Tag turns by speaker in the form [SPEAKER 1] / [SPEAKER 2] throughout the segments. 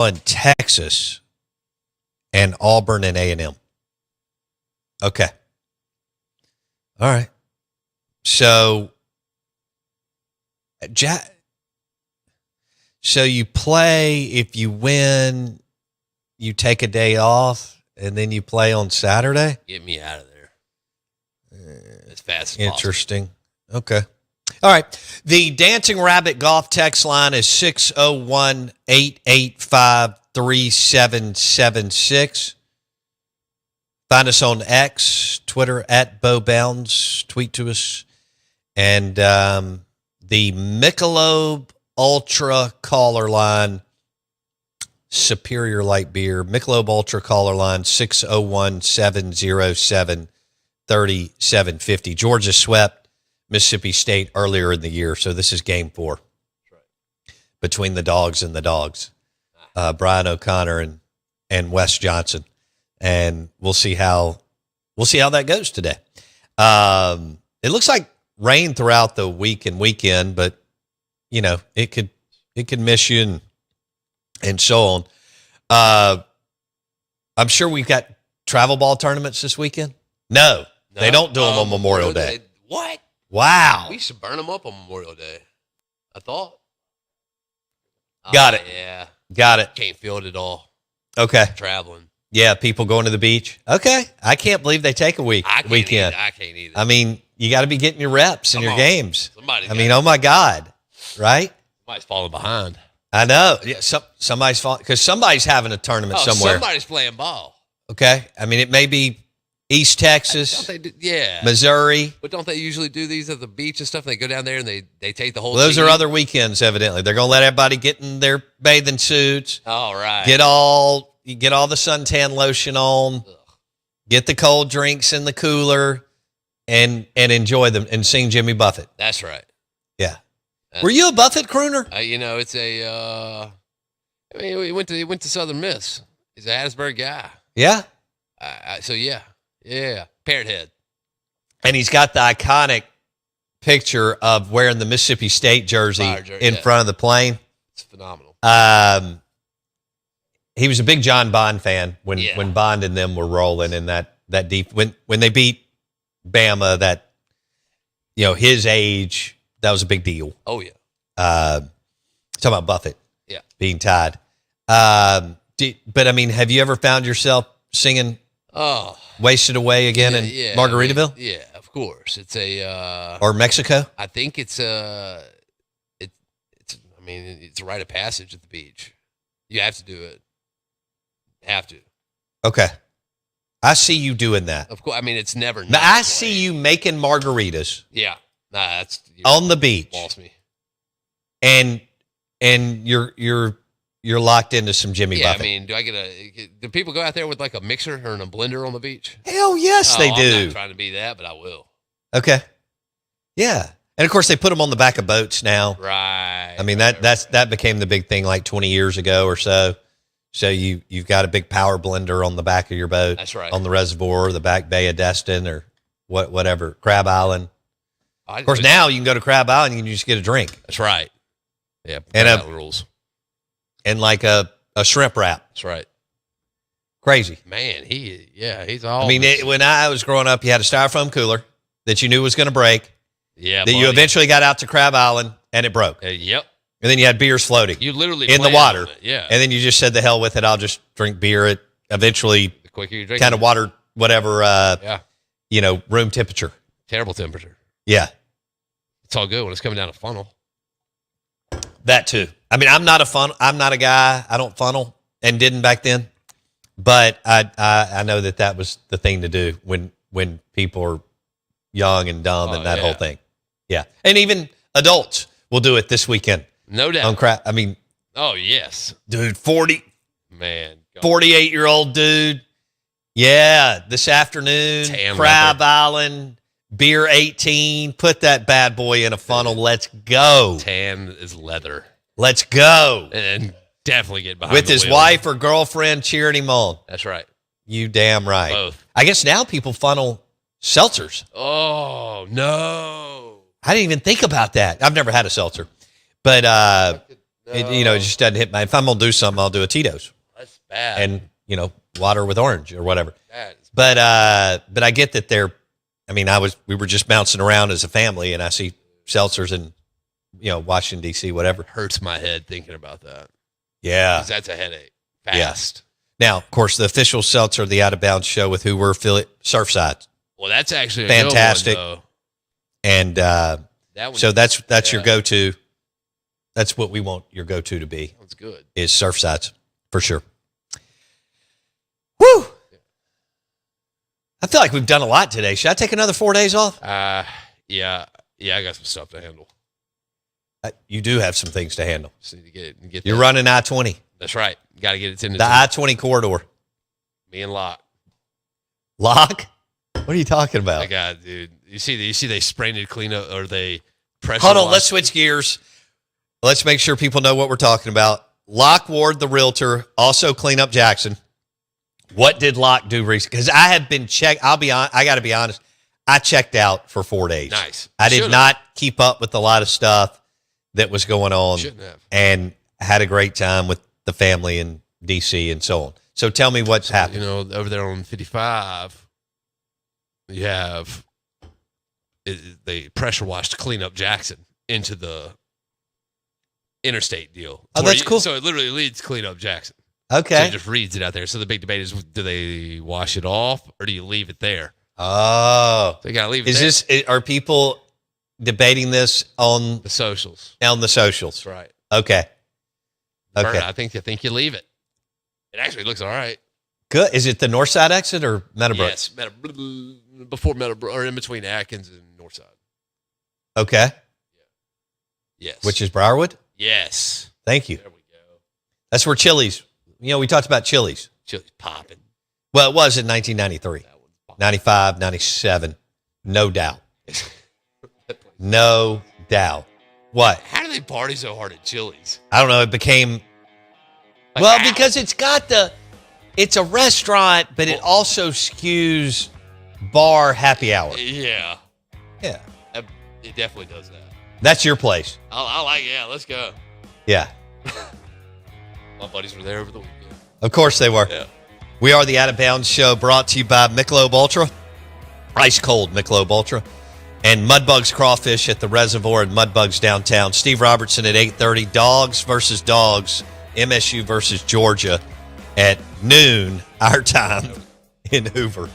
[SPEAKER 1] and Texas and Auburn and A&M. Okay. All right. So, so you play, if you win, you take a day off, and then you play on Saturday?
[SPEAKER 2] Get me out of there as fast as
[SPEAKER 1] Interesting. Possible. Okay. All right. The Dancing Rabbit Golf text line is 601-885-3776. Find us on X, Twitter, @BoBounds. Tweet to us. And the Michelob Ultra Caller Line, Superior Light Beer. Michelob Ultra Caller Line, 601-707-3750. Georgia swept Mississippi State earlier in the year, so this is game 4. That's right. Between the Dogs and the Dogs. Brian O'Connor and Wes Johnson. And we'll see how that goes today. It looks like rain throughout the week and weekend, but you know, it could miss you and so on. I'm sure we've got travel ball tournaments this weekend. No, they don't do them on Memorial Day.
[SPEAKER 2] What?
[SPEAKER 1] Wow.
[SPEAKER 2] We should burn them up on Memorial Day, I thought.
[SPEAKER 1] Got it.
[SPEAKER 2] Yeah.
[SPEAKER 1] Got it.
[SPEAKER 2] Can't feel it at all.
[SPEAKER 1] Okay.
[SPEAKER 2] Traveling.
[SPEAKER 1] Yeah, people going to the beach. Okay. I can't believe they take a weekend.
[SPEAKER 2] I can't either.
[SPEAKER 1] I mean, you got to be getting your reps and your games. Oh my God. Right?
[SPEAKER 2] Somebody's falling behind.
[SPEAKER 1] I know. Yeah, somebody's falling because somebody's having a tournament somewhere.
[SPEAKER 2] Somebody's playing ball.
[SPEAKER 1] Okay. I mean, it may be East Texas, Missouri.
[SPEAKER 2] But don't they usually do these at the beach and stuff? They go down there and they take the whole
[SPEAKER 1] Those
[SPEAKER 2] team?
[SPEAKER 1] are other weekends, evidently. They're going to let everybody get in their bathing suits.
[SPEAKER 2] All right.
[SPEAKER 1] Get all the suntan lotion on. Ugh. Get the cold drinks in the cooler and enjoy them and sing Jimmy Buffett.
[SPEAKER 2] That's right.
[SPEAKER 1] Yeah. Were you a Buffett crooner?
[SPEAKER 2] It's a. I mean, he went to Southern Miss. He's a Hattiesburg guy.
[SPEAKER 1] Yeah.
[SPEAKER 2] So yeah, parrot head.
[SPEAKER 1] And he's got the iconic picture of wearing the Mississippi State jersey in front of the plane.
[SPEAKER 2] It's phenomenal.
[SPEAKER 1] He was a big John Bond fan when Bond and them were rolling in that deep when they beat Bama. That his age. That was a big deal.
[SPEAKER 2] Oh, yeah.
[SPEAKER 1] Talking about Buffett being tied. But, I mean, have you ever found yourself singing Wasted Away again in Margaritaville?
[SPEAKER 2] Yeah, of course. It's
[SPEAKER 1] or Mexico?
[SPEAKER 2] I think it's a rite of passage at the beach. You have to do it. Have to.
[SPEAKER 1] Okay. I see you doing that.
[SPEAKER 2] Of course. I mean, it's never.
[SPEAKER 1] Now, I see you making margaritas.
[SPEAKER 2] Yeah. That's
[SPEAKER 1] on the beach.
[SPEAKER 2] Lost me.
[SPEAKER 1] And you're locked into some Jimmy Buffett.
[SPEAKER 2] I mean, do people go out there with like a mixer or a blender on the beach?
[SPEAKER 1] Hell yes, they do.
[SPEAKER 2] I'm not trying to be that, but I will.
[SPEAKER 1] Okay. Yeah. And of course they put them on the back of boats now.
[SPEAKER 2] Right.
[SPEAKER 1] I mean, that became the big thing like 20 years ago or so. So you've got a big power blender on the back of your boat.
[SPEAKER 2] That's right.
[SPEAKER 1] On the reservoir, or the back bay of Destin or whatever, Crab Island. Of course, now you can go to Crab Island and you can just get a drink.
[SPEAKER 2] That's right. Yeah,
[SPEAKER 1] and
[SPEAKER 2] rules.
[SPEAKER 1] And like a shrimp wrap.
[SPEAKER 2] That's right.
[SPEAKER 1] Crazy.
[SPEAKER 2] Man, he's all.
[SPEAKER 1] I mean, when I was growing up, you had a styrofoam cooler that you knew was going to break.
[SPEAKER 2] Yeah.
[SPEAKER 1] That you eventually got out to Crab Island and it broke.
[SPEAKER 2] Yep.
[SPEAKER 1] And then you had beers floating.
[SPEAKER 2] You literally
[SPEAKER 1] in the water.
[SPEAKER 2] Yeah.
[SPEAKER 1] And then you just said, the hell with it. I'll just drink beer. It eventually
[SPEAKER 2] the quicker you drink
[SPEAKER 1] kind of water, whatever, room temperature.
[SPEAKER 2] Terrible temperature.
[SPEAKER 1] Yeah.
[SPEAKER 2] It's all good when it's coming down a funnel.
[SPEAKER 1] That too. I mean, I'm not a guy. I don't funnel and didn't back then. But I know that was the thing to do when people are young and dumb and that whole thing. Yeah. And even adults will do it this weekend.
[SPEAKER 2] No doubt.
[SPEAKER 1] On crap. I mean.
[SPEAKER 2] Oh, yes.
[SPEAKER 1] Dude,
[SPEAKER 2] 48-year-old
[SPEAKER 1] dude. Yeah. This afternoon, Crab Island. Beer 18, put that bad boy in a funnel. Let's go.
[SPEAKER 2] Tan is leather.
[SPEAKER 1] Let's go.
[SPEAKER 2] And definitely get behind
[SPEAKER 1] with
[SPEAKER 2] the
[SPEAKER 1] his
[SPEAKER 2] wheel.
[SPEAKER 1] wife or girlfriend cheering him on.
[SPEAKER 2] That's right.
[SPEAKER 1] You damn right.
[SPEAKER 2] Both.
[SPEAKER 1] I guess now people funnel seltzers.
[SPEAKER 2] Oh, no.
[SPEAKER 1] I didn't even think about that. I've never had a seltzer. But It just doesn't hit my. If I'm gonna do something, I'll do a Tito's
[SPEAKER 2] That's bad.
[SPEAKER 1] and water with orange or whatever.
[SPEAKER 2] That is
[SPEAKER 1] But I get that they're. I mean, we were just bouncing around as a family, and I see seltzers in, Washington D.C. whatever.
[SPEAKER 2] hurts my head thinking about that.
[SPEAKER 1] Yeah.
[SPEAKER 2] 'Cause that's a headache. Fast.
[SPEAKER 1] Now, of course, the official seltzer of the Out of Bounds show with who we're affiliate Surfside,
[SPEAKER 2] Well, that's actually a
[SPEAKER 1] Fantastic.
[SPEAKER 2] good one, though.
[SPEAKER 1] and
[SPEAKER 2] That one,
[SPEAKER 1] so that's your
[SPEAKER 2] yeah.
[SPEAKER 1] go-to. That's what we want your go-to to be.
[SPEAKER 2] That's good.
[SPEAKER 1] Is Surfsides for sure. Woo! I feel like we've done a lot today. Should I take another 4 days off?
[SPEAKER 2] Yeah, I got some stuff to handle.
[SPEAKER 1] You do have some things to handle.
[SPEAKER 2] Just need to get
[SPEAKER 1] You're
[SPEAKER 2] that.
[SPEAKER 1] running I-20,
[SPEAKER 2] That's right. Got to get it in
[SPEAKER 1] the I-20 corridor.
[SPEAKER 2] me and Locke.
[SPEAKER 1] Lock? What are you talking about?
[SPEAKER 2] My God, dude. You see they sprayed it clean up or they pressure
[SPEAKER 1] Hold on,
[SPEAKER 2] washed-
[SPEAKER 1] let's switch gears. Let's make sure people know what we're talking about. Locke Ward, the realtor, also Clean Up Jackson. What did Locke do recently? Because I have been checked. I got to be honest. I checked out for 4 days.
[SPEAKER 2] Nice.
[SPEAKER 1] I did
[SPEAKER 2] Should've.
[SPEAKER 1] not keep up with a lot of stuff that was going on.
[SPEAKER 2] Shouldn't have.
[SPEAKER 1] And had a great time with the family in DC and so on. So tell me what's happening.
[SPEAKER 2] Over there on 55, you have they pressure washed Clean Up Jackson into the interstate deal.
[SPEAKER 1] Oh,
[SPEAKER 2] To where
[SPEAKER 1] that's cool.
[SPEAKER 2] So it literally leads Clean Up Jackson. So
[SPEAKER 1] Okay.
[SPEAKER 2] it just reads it out there. So the big debate is, do they wash it off or do you leave it there?
[SPEAKER 1] Oh.
[SPEAKER 2] So you got to leave it
[SPEAKER 1] Is
[SPEAKER 2] there.
[SPEAKER 1] this, are people debating this on
[SPEAKER 2] The socials.
[SPEAKER 1] the socials?
[SPEAKER 2] That's right.
[SPEAKER 1] Okay.
[SPEAKER 2] Burn
[SPEAKER 1] Okay.
[SPEAKER 2] it. I think you leave it. It actually looks all right.
[SPEAKER 1] Good. Is it the north side exit or Meadowbrook?
[SPEAKER 2] Yes. Before Meadowbrook, or in between Atkins and Northside.
[SPEAKER 1] Okay.
[SPEAKER 2] Yes.
[SPEAKER 1] Which is Briarwood?
[SPEAKER 2] yes.
[SPEAKER 1] Thank you.
[SPEAKER 2] There we go.
[SPEAKER 1] That's where Chili's, we talked about Chili's.
[SPEAKER 2] Chili's popping.
[SPEAKER 1] Well, it was in 1993,
[SPEAKER 2] That one's popping.
[SPEAKER 1] 95, 97. No doubt. No doubt. What?
[SPEAKER 2] How do they party so hard at Chili's?
[SPEAKER 1] I don't know. It became,
[SPEAKER 2] Like,
[SPEAKER 1] well,
[SPEAKER 2] how?
[SPEAKER 1] because it's a restaurant, but it also skews bar happy hour.
[SPEAKER 2] Yeah.
[SPEAKER 1] Yeah.
[SPEAKER 2] It definitely does that.
[SPEAKER 1] That's your place.
[SPEAKER 2] I like it. Yeah, let's go.
[SPEAKER 1] Yeah.
[SPEAKER 2] My buddies were there over the weekend.
[SPEAKER 1] Of course they were.
[SPEAKER 2] Yeah.
[SPEAKER 1] We are the Out of Bounds Show, brought to you by Michelob Ultra, ice cold Michelob Ultra, and Mudbugs Crawfish at the Reservoir and Mudbugs downtown. Steve Robertson at 8:30. Dogs versus Dogs, MSU versus Georgia at noon our time in Hoover.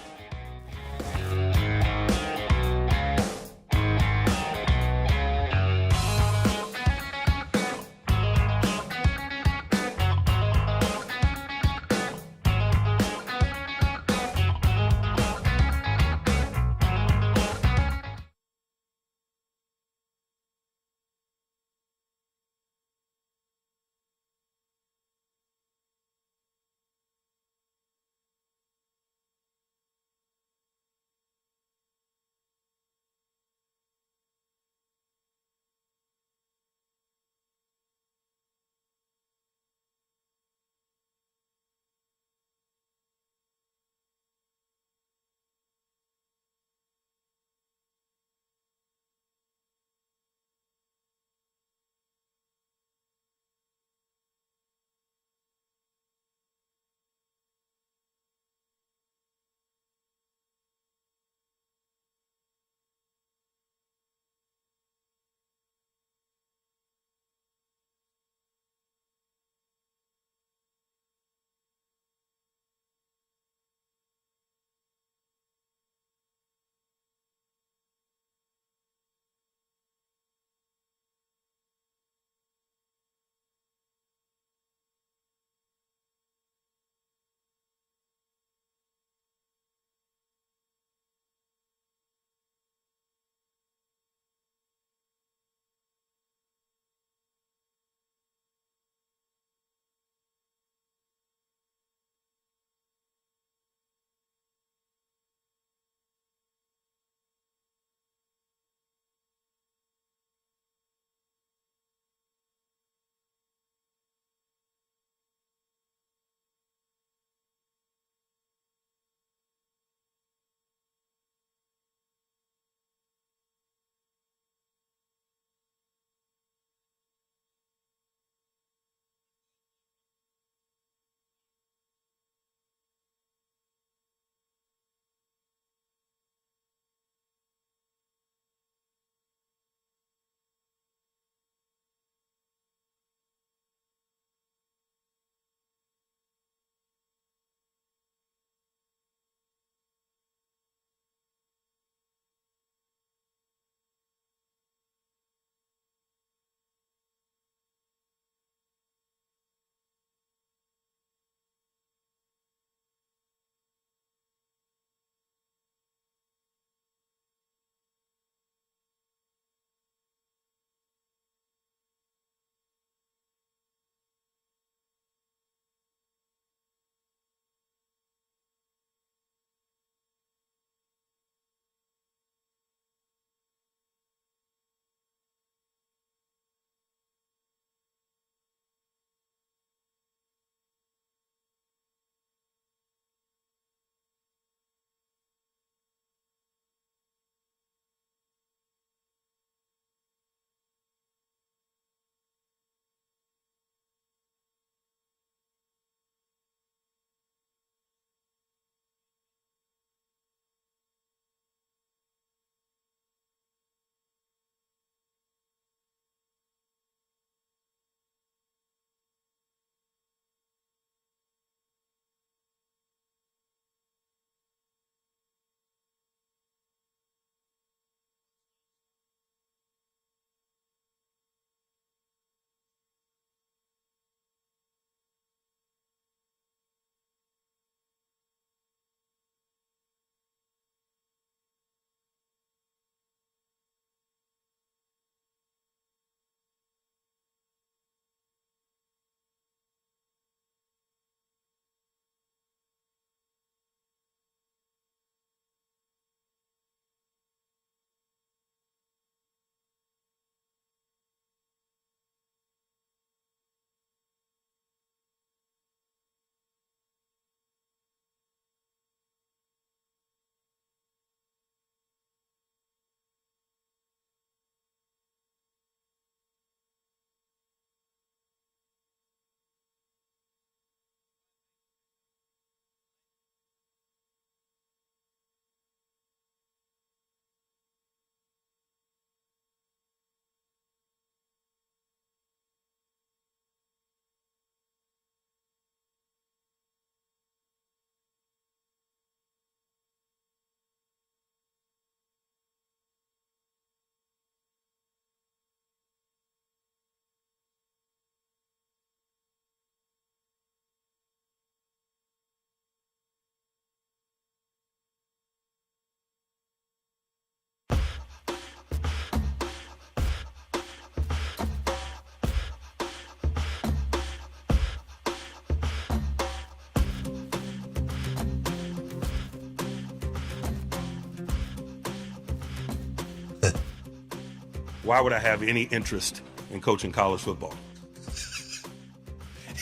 [SPEAKER 3] why would I have any interest in coaching college football?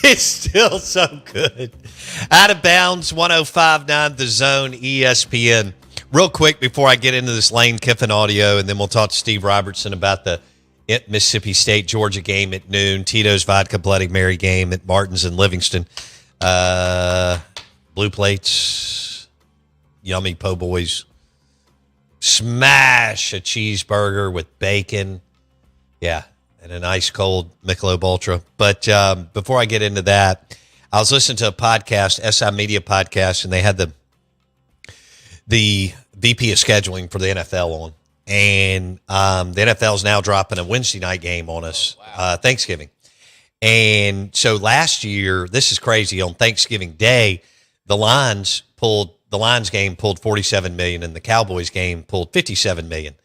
[SPEAKER 1] It's still so good. Out of Bounds, 105.9 The Zone, ESPN. Real quick before I get into this Lane Kiffin audio, and then we'll talk to Steve Robertson about the Mississippi State-Georgia game at noon, Tito's Vodka Bloody Mary game at Martin's in Livingston. Blue Plates, yummy po' boys. Smash a cheeseburger with bacon. Yeah. And an ice cold Michelob Ultra. But before I get into that, I was listening to a podcast, SI Media podcast, and they had the VP of scheduling for the NFL on. And the NFL is now dropping a Wednesday night game on us, Thanksgiving. And so last year, this is crazy, on Thanksgiving Day, the Lions game pulled 47 million, and the Cowboys game pulled 57 million.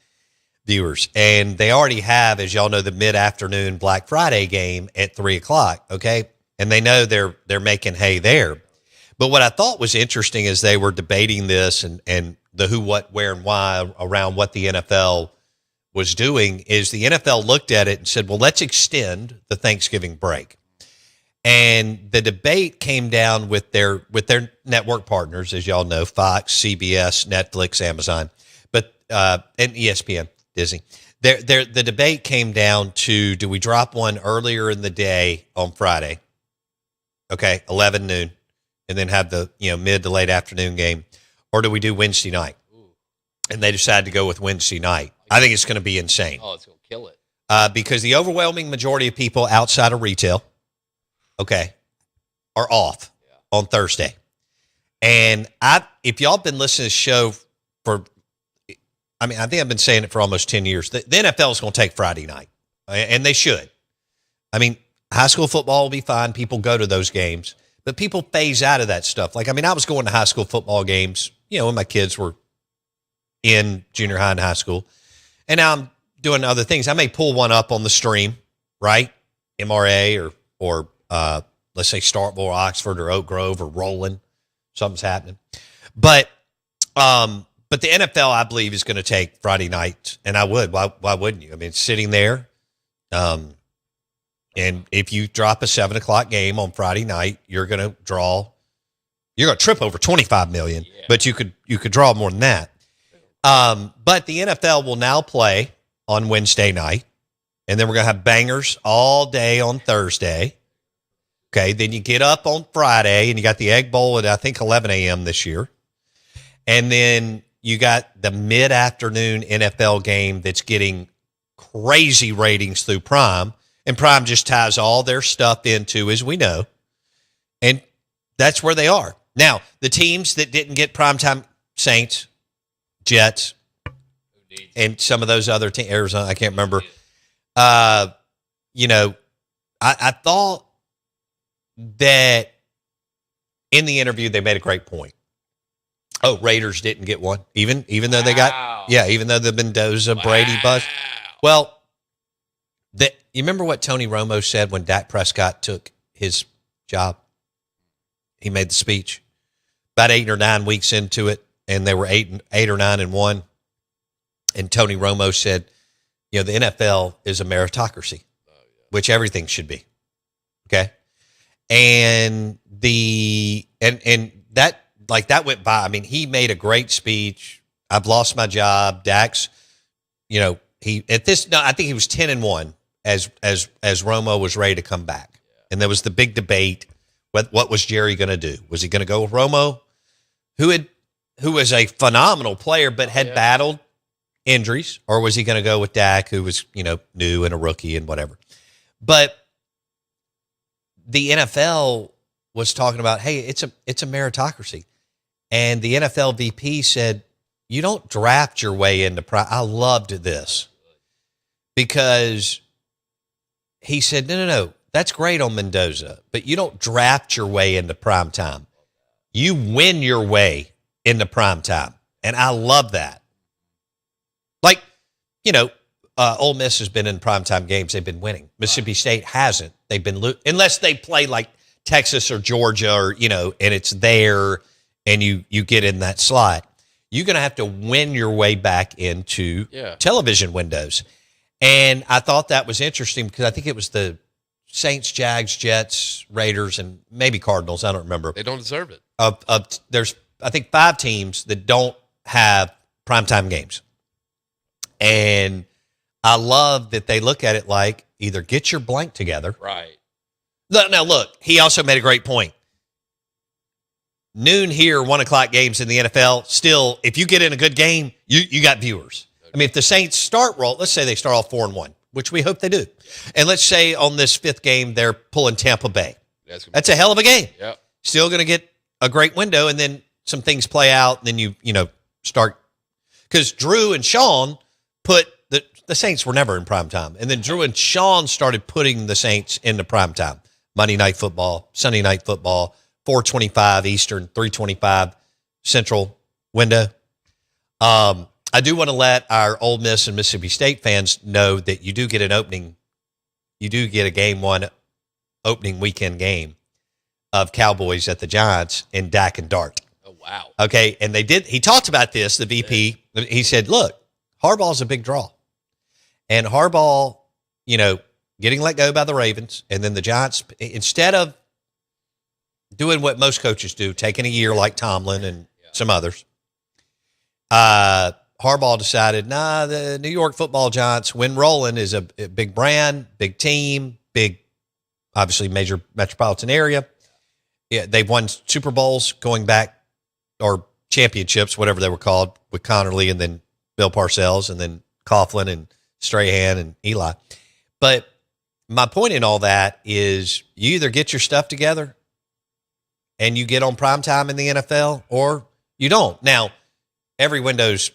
[SPEAKER 1] Viewers, and they already have, as y'all know, the mid-afternoon Black Friday game at 3:00. Okay, and they know they're making hay there. But what I thought was interesting is they were debating this and the who, what, where, and why around what the NFL was doing. Is the NFL looked at it and said, "Well, let's extend the Thanksgiving break." And the debate came down with their network partners, as y'all know, Fox, CBS, Netflix, Amazon, but and ESPN. Disney. The debate came down to, do we drop one earlier in the day on Friday? Okay, 11 noon, and then have the mid to late afternoon game, or do we do Wednesday night? And they decided to go with Wednesday night. I think it's going to be insane.
[SPEAKER 4] Oh, it's going to kill it.
[SPEAKER 1] Because the overwhelming majority of people outside of retail, are off on Thursday. And if y'all been listening to the show for, I think I've been saying it for almost 10 years. The NFL is going to take Friday night, and they should. High school football will be fine. People go to those games, but people phase out of that stuff. I was going to high school football games, when my kids were in junior high and high school, and now I'm doing other things. I may pull one up on the stream, right? MRA or let's say Starkville or Oxford or Oak Grove or Roland. Something's happening. But the NFL, I believe, is going to take Friday night, and I would. Why wouldn't you? It's sitting there, and if you drop a 7:00 game on Friday night, you're going to trip over 25 million, but you could draw more than that. But the NFL will now play on Wednesday night, and then we're going to have bangers all day on Thursday. Okay, then you get up on Friday, and you got the Egg Bowl at, I think, 11 a.m. this year, and then you got the mid-afternoon NFL game that's getting crazy ratings through Prime, and Prime just ties all their stuff into, as we know, and that's where they are. Now, the teams that didn't get primetime, Saints, Jets, and some of those other teams, Arizona, I can't remember. I thought that in the interview they made a great point. Oh, Raiders didn't get one, even though they got, even though the Mendoza Brady buzz. Well, you remember what Tony Romo said when Dak Prescott took his job? He made the speech about 8 or 9 weeks into it, and they were 8 or 9-1. And Tony Romo said, the NFL is a meritocracy, which everything should be. Okay, and that went by. He made a great speech. I've lost my job. Dak's, I think he was 10-1 as Romo was ready to come back. And there was the big debate. What was Jerry going to do? Was he going to go with Romo, who was a phenomenal player but had battled injuries, or was he going to go with Dak, who was, new and a rookie and whatever? But the NFL was talking about, hey, it's a meritocracy. And the NFL VP said, you don't draft your way into prime. I loved this because he said, no, that's great on Mendoza, but you don't draft your way into prime time. You win your way into prime time. And I love that. Ole Miss has been in primetime games. They've been winning. Mississippi State hasn't. They've been unless they play like Texas or Georgia or, and it's there and you get in that slot. You're going to have to win your way back into television windows. And I thought that was interesting because I think it was the Saints, Jags, Jets, Raiders, and maybe Cardinals. I don't remember.
[SPEAKER 2] They don't deserve it.
[SPEAKER 1] There's, I think, 5 teams that don't have primetime games. And I love that they look at it like either get your blank together.
[SPEAKER 2] Right.
[SPEAKER 1] Now, look, he also made a great point. Noon here, 1 o'clock games in the NFL. Still, if you get in a good game, you got viewers. I mean, if the Saints let's say they start off 4-1, which we hope they do. And let's say on this 5th game, they're pulling Tampa Bay. That's a hell of a game.
[SPEAKER 2] Yep.
[SPEAKER 1] Still going to get a great window, and then some things play out, and then you start. Because Drew and Sean put the Saints were never in prime time. And then Drew and Sean started putting the Saints into prime time. Monday Night Football, Sunday Night Football, 4:25 Eastern, 3:25 Central window. I do want to let our Ole Miss and Mississippi State fans know that you do get a game 1 opening weekend game of Cowboys at the Giants in Dak and Dart.
[SPEAKER 2] Oh, wow.
[SPEAKER 1] Okay, and he talked about this, the VP. He said, look, Harbaugh's a big draw. And Harbaugh, getting let go by the Ravens, and then the Giants, instead of doing what most coaches do, taking a year like Tomlin and some others, Harbaugh decided, the New York Football Giants, when rolling, is a big brand, big team, big, obviously major metropolitan area. Yeah, they've won Super Bowls going back, or championships, whatever they were called, with Connerly and then Bill Parcells and then Coughlin and Strahan and Eli. But my point in all that is you either get your stuff together and you get on primetime in the NFL, or you don't. Now, every window's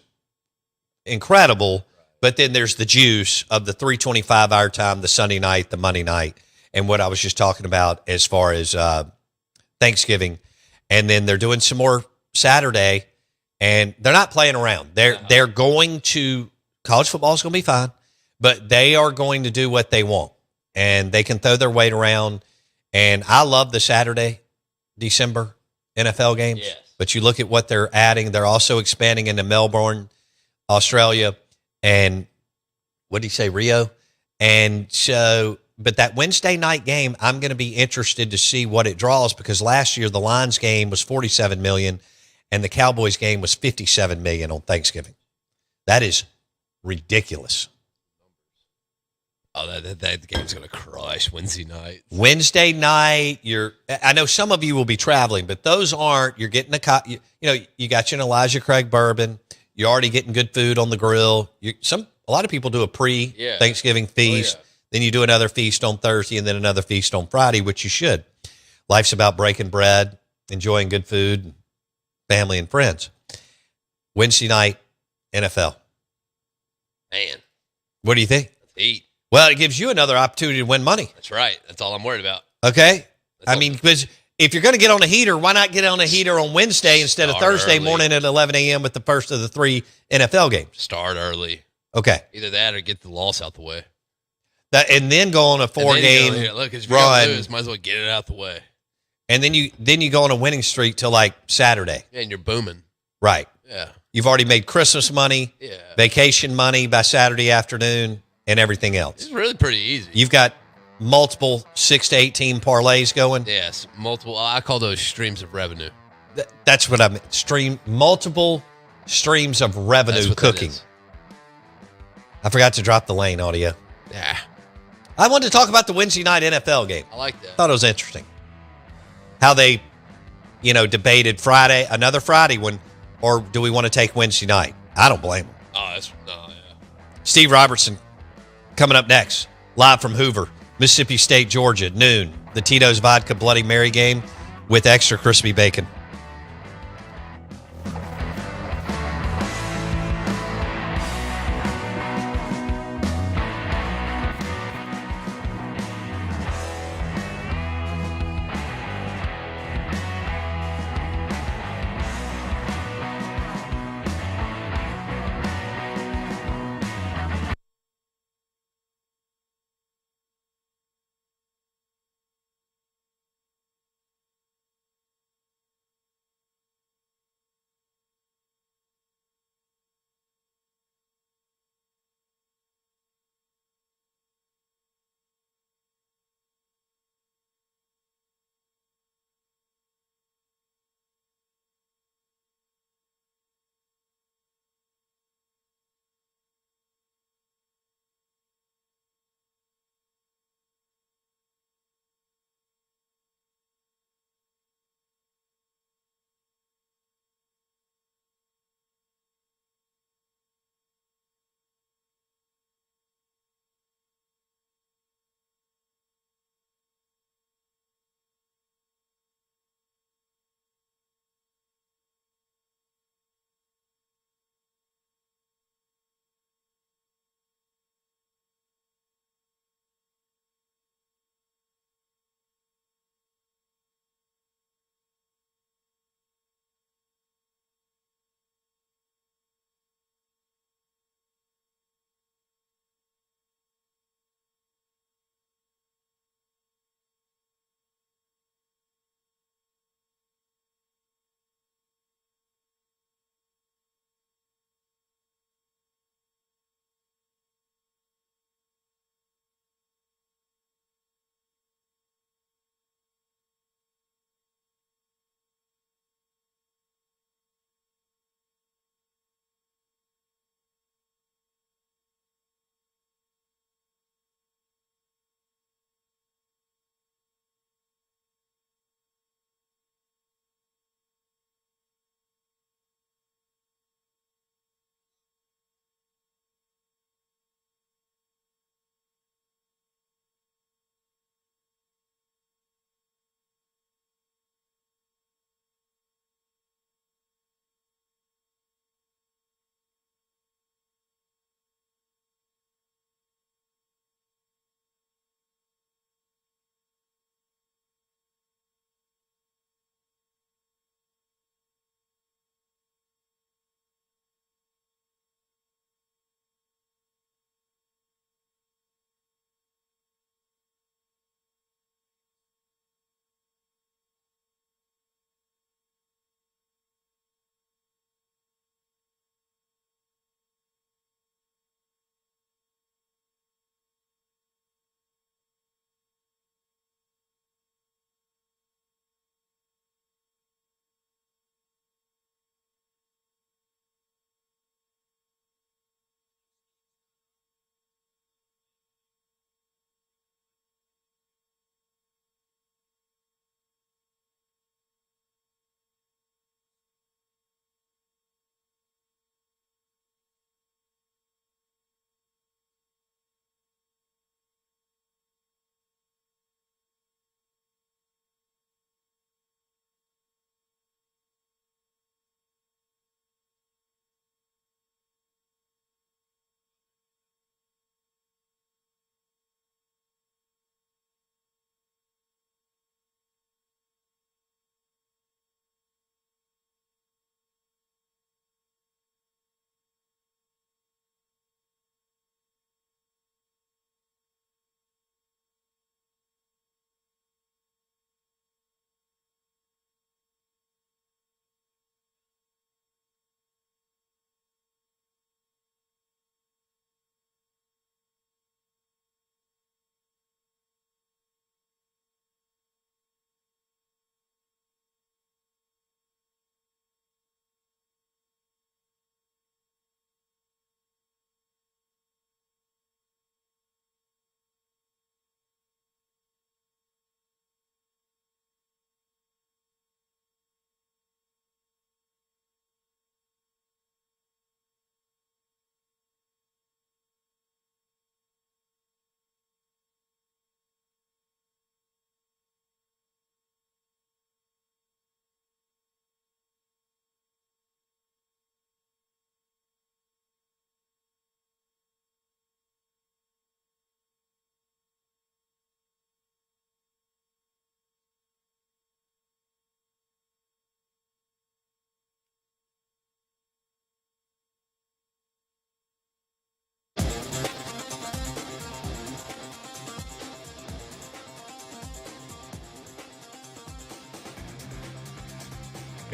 [SPEAKER 1] incredible, but then there's the juice of the 3:25 our time, the Sunday night, the Monday night, and what I was just talking about as far as Thanksgiving. And then they're doing some more Saturday, and they're not playing around. They're going to – college football is going to be fine, but they are going to do what they want, and they can throw their weight around. And I love the Saturday, December NFL games.
[SPEAKER 2] Yes.
[SPEAKER 1] But you look at what they're adding. They're also expanding into Melbourne, Australia, and what did he say, Rio? And so, but that Wednesday night game, I'm going to be interested to see what it draws, because last year the Lions game was $47 million and the Cowboys game was $57 million on Thanksgiving. That is ridiculous.
[SPEAKER 2] Oh, that game's going to crush Wednesday night.
[SPEAKER 1] Wednesday night, I know some of you will be traveling, but those aren't. You're getting you got your Elijah Craig bourbon. You're already getting good food on the grill. A lot of people do a pre-Thanksgiving feast. Then you do another feast on Thursday and then another feast on Friday, which you should. Life's about breaking bread, enjoying good food, family and friends. Wednesday night, NFL.
[SPEAKER 2] Man.
[SPEAKER 1] What do you think?
[SPEAKER 2] That's heat.
[SPEAKER 1] Well, it gives you another opportunity to win money.
[SPEAKER 2] That's right. That's all I'm worried about.
[SPEAKER 1] Okay? Because if you're going to get on a heater, why not get on a heater on Wednesday instead of Thursday morning at 11 a.m. with the first of the 3 NFL games?
[SPEAKER 2] Start early.
[SPEAKER 1] Okay.
[SPEAKER 2] Either that or get the loss out the way.
[SPEAKER 1] And then go on a 4-game
[SPEAKER 2] if you're
[SPEAKER 1] run.
[SPEAKER 2] Lose, might as well get it out the way.
[SPEAKER 1] And then you go on a winning streak till like Saturday.
[SPEAKER 2] Yeah, and you're booming.
[SPEAKER 1] Right.
[SPEAKER 2] Yeah.
[SPEAKER 1] You've already made Christmas money, vacation money by Saturday afternoon, and everything else.
[SPEAKER 2] It's really pretty easy.
[SPEAKER 1] You've got multiple 6 to 8 team parlays going.
[SPEAKER 2] Yes, multiple. I call those streams of revenue.
[SPEAKER 1] That's what I mean. Multiple streams of revenue cooking. I forgot to drop the lane audio.
[SPEAKER 2] Yeah.
[SPEAKER 1] I wanted to talk about the Wednesday night NFL game.
[SPEAKER 2] I like that.
[SPEAKER 1] Thought it was interesting how they, debated another Friday one, or do we want to take Wednesday night? I don't blame them.
[SPEAKER 2] Yeah.
[SPEAKER 1] Steve Robertson coming up next, live from Hoover, Mississippi State, Georgia, noon. The Tito's Vodka Bloody Mary game with extra crispy bacon.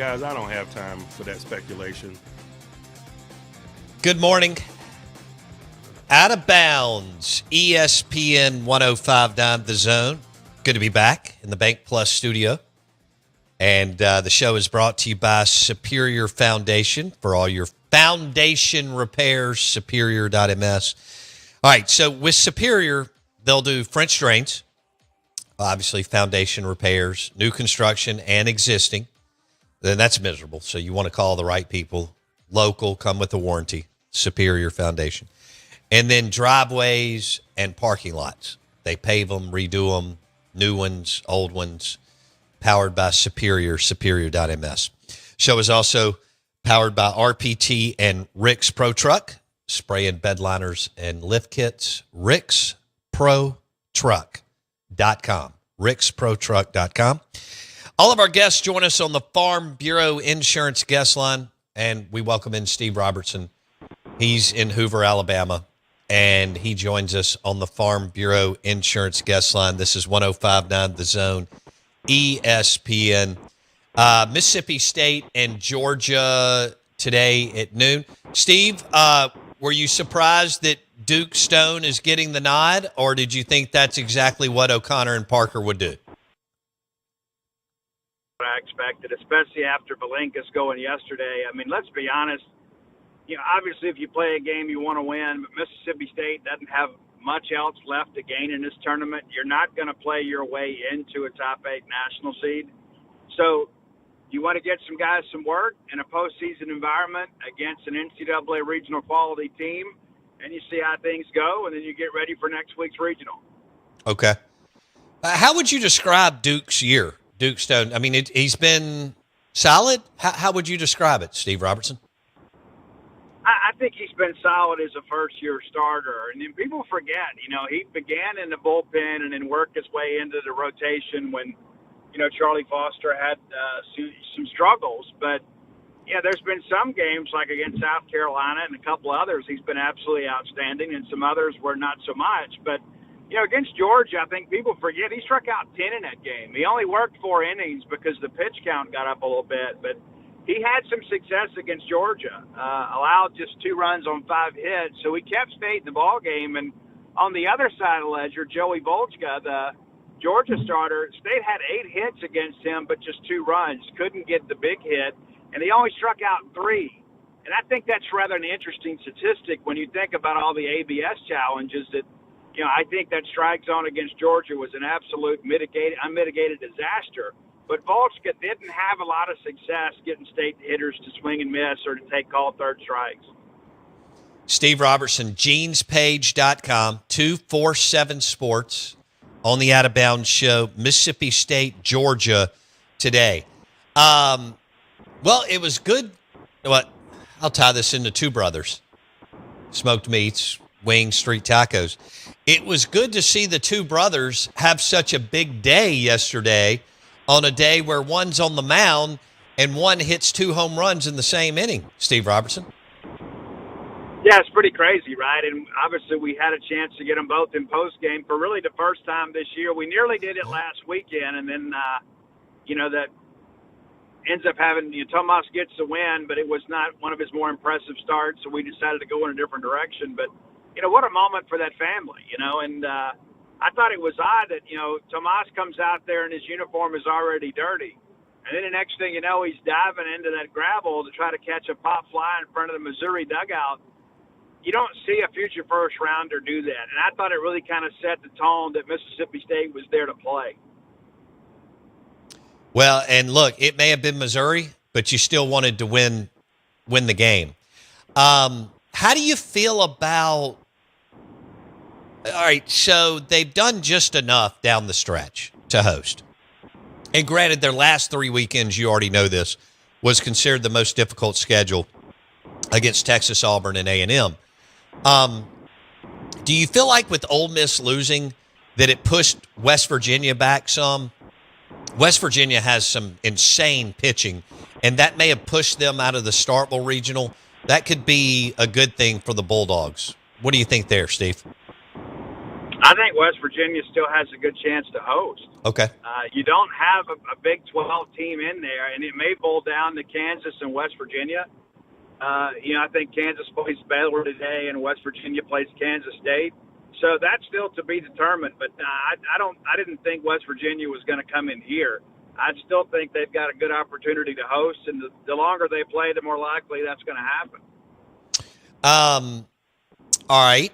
[SPEAKER 3] Guys, I don't have time for that speculation.
[SPEAKER 1] Good morning. Out of Bounds, ESPN 105.9 The Zone. Good to be back in the Bank Plus studio. And the show is brought to you by Superior Foundation for all your foundation repairs, superior.ms. All right, so with Superior, they'll do French drains, obviously foundation repairs, new construction and existing. Then that's miserable. So you want to call the right people, local, come with a warranty, Superior Foundation. And then driveways and parking lots. They pave them, redo them, new ones, old ones, powered by Superior, superior.ms. Show is also powered by RPT and Rick's Pro Truck, spray and bed liners and lift kits, ricksprotruck.com, ricksprotruck.com. All of our guests join us on the Farm Bureau Insurance guest line, and we welcome in Steve Robertson. He's in Hoover, Alabama, and he joins us on the Farm Bureau Insurance guest line. This is 105.9 The Zone, ESPN. Mississippi State and Georgia today at noon. Steve, were you surprised that Duke Stone is getting the nod, or did you think that's exactly what O'Connor and Parker would do?
[SPEAKER 4] I expected, especially after Valenkas going yesterday. I mean, let's be honest. You know, obviously, if you play a game, you want to win, but Mississippi State doesn't have much else left to gain in this tournament. You're not going to play your way into a top 8 national seed. So you want to get some guys some work in a postseason environment against an NCAA regional quality team, and you see how things go, and then you get ready for next week's regional.
[SPEAKER 1] Okay. How would you describe Duke's year, Duke Stone? I mean, he's been solid. How would you describe it, Steve Robertson?
[SPEAKER 4] I think he's been solid as a first-year starter. And then people forget, you know, he began in the bullpen and then worked his way into the rotation when, you know, Charlie Foster had some struggles. But, yeah, there's been some games like against South Carolina and a couple others he's been absolutely outstanding, and some others were not so much. But, you know, against Georgia, I think people forget he struck out 10 in that game. He only worked 4 innings because the pitch count got up a little bit. But he had some success against Georgia, allowed just 2 runs on 5 hits. So he kept State in the ball game. And on the other side of the ledger, Joey Volchka, the Georgia starter, State had 8 hits against him, but just 2 runs. Couldn't get the big hit, and he only struck out 3. And I think that's rather an interesting statistic when you think about all the ABS challenges that, you know, I think that strike zone against Georgia was an absolute unmitigated disaster. But Volchka didn't have a lot of success getting State hitters to swing and miss or to take called third strikes.
[SPEAKER 1] Steve Robertson, genespage.com, 247 Sports on the Out of Bounds show, Mississippi State, Georgia today. Well, it was good. I'll tie this into Two Brothers. Smoked meats, wings, street tacos. It was good to see the two brothers have such a big day yesterday on a day where one's on the mound and one hits 2 home runs in the same inning, Steve Robertson.
[SPEAKER 4] Yeah, it's pretty crazy, right? And obviously we had a chance to get them both in postgame for really the first time this year. We nearly did it last weekend, and then, you know, that ends up having, you know, Tomas gets the win, but it was not one of his more impressive starts, so we decided to go in a different direction. But, you know, what a moment for that family, you know, and I thought it was odd that, you know, Tomas comes out there and his uniform is already dirty. And then the next thing you know, he's diving into that gravel to try to catch a pop fly in front of the Missouri dugout. You don't see a future first rounder do that. And I thought it really kind of set the tone that Mississippi State was there to play.
[SPEAKER 1] Well, and look, it may have been Missouri, but you still wanted to win the game. How do you feel about – all right, so they've done just enough down the stretch to host. And granted, their last 3 weekends, you already know this, was considered the most difficult schedule against Texas, Auburn, and A&M. Do you feel like with Ole Miss losing that it pushed West Virginia back some? West Virginia has some insane pitching, and that may have pushed them out of the Starkville Regional. That could be a good thing for the Bulldogs. What do you think there, Steve?
[SPEAKER 4] I think West Virginia still has a good chance to host.
[SPEAKER 1] Okay.
[SPEAKER 4] You don't have a Big 12 team in there, and it may boil down to Kansas and West Virginia. I think Kansas plays Baylor today, and West Virginia plays Kansas State. So that's still to be determined. But I didn't think West Virginia was going to come in here. I still think they've got a good opportunity to host, and the longer they play, the more likely that's going to happen.
[SPEAKER 1] All right.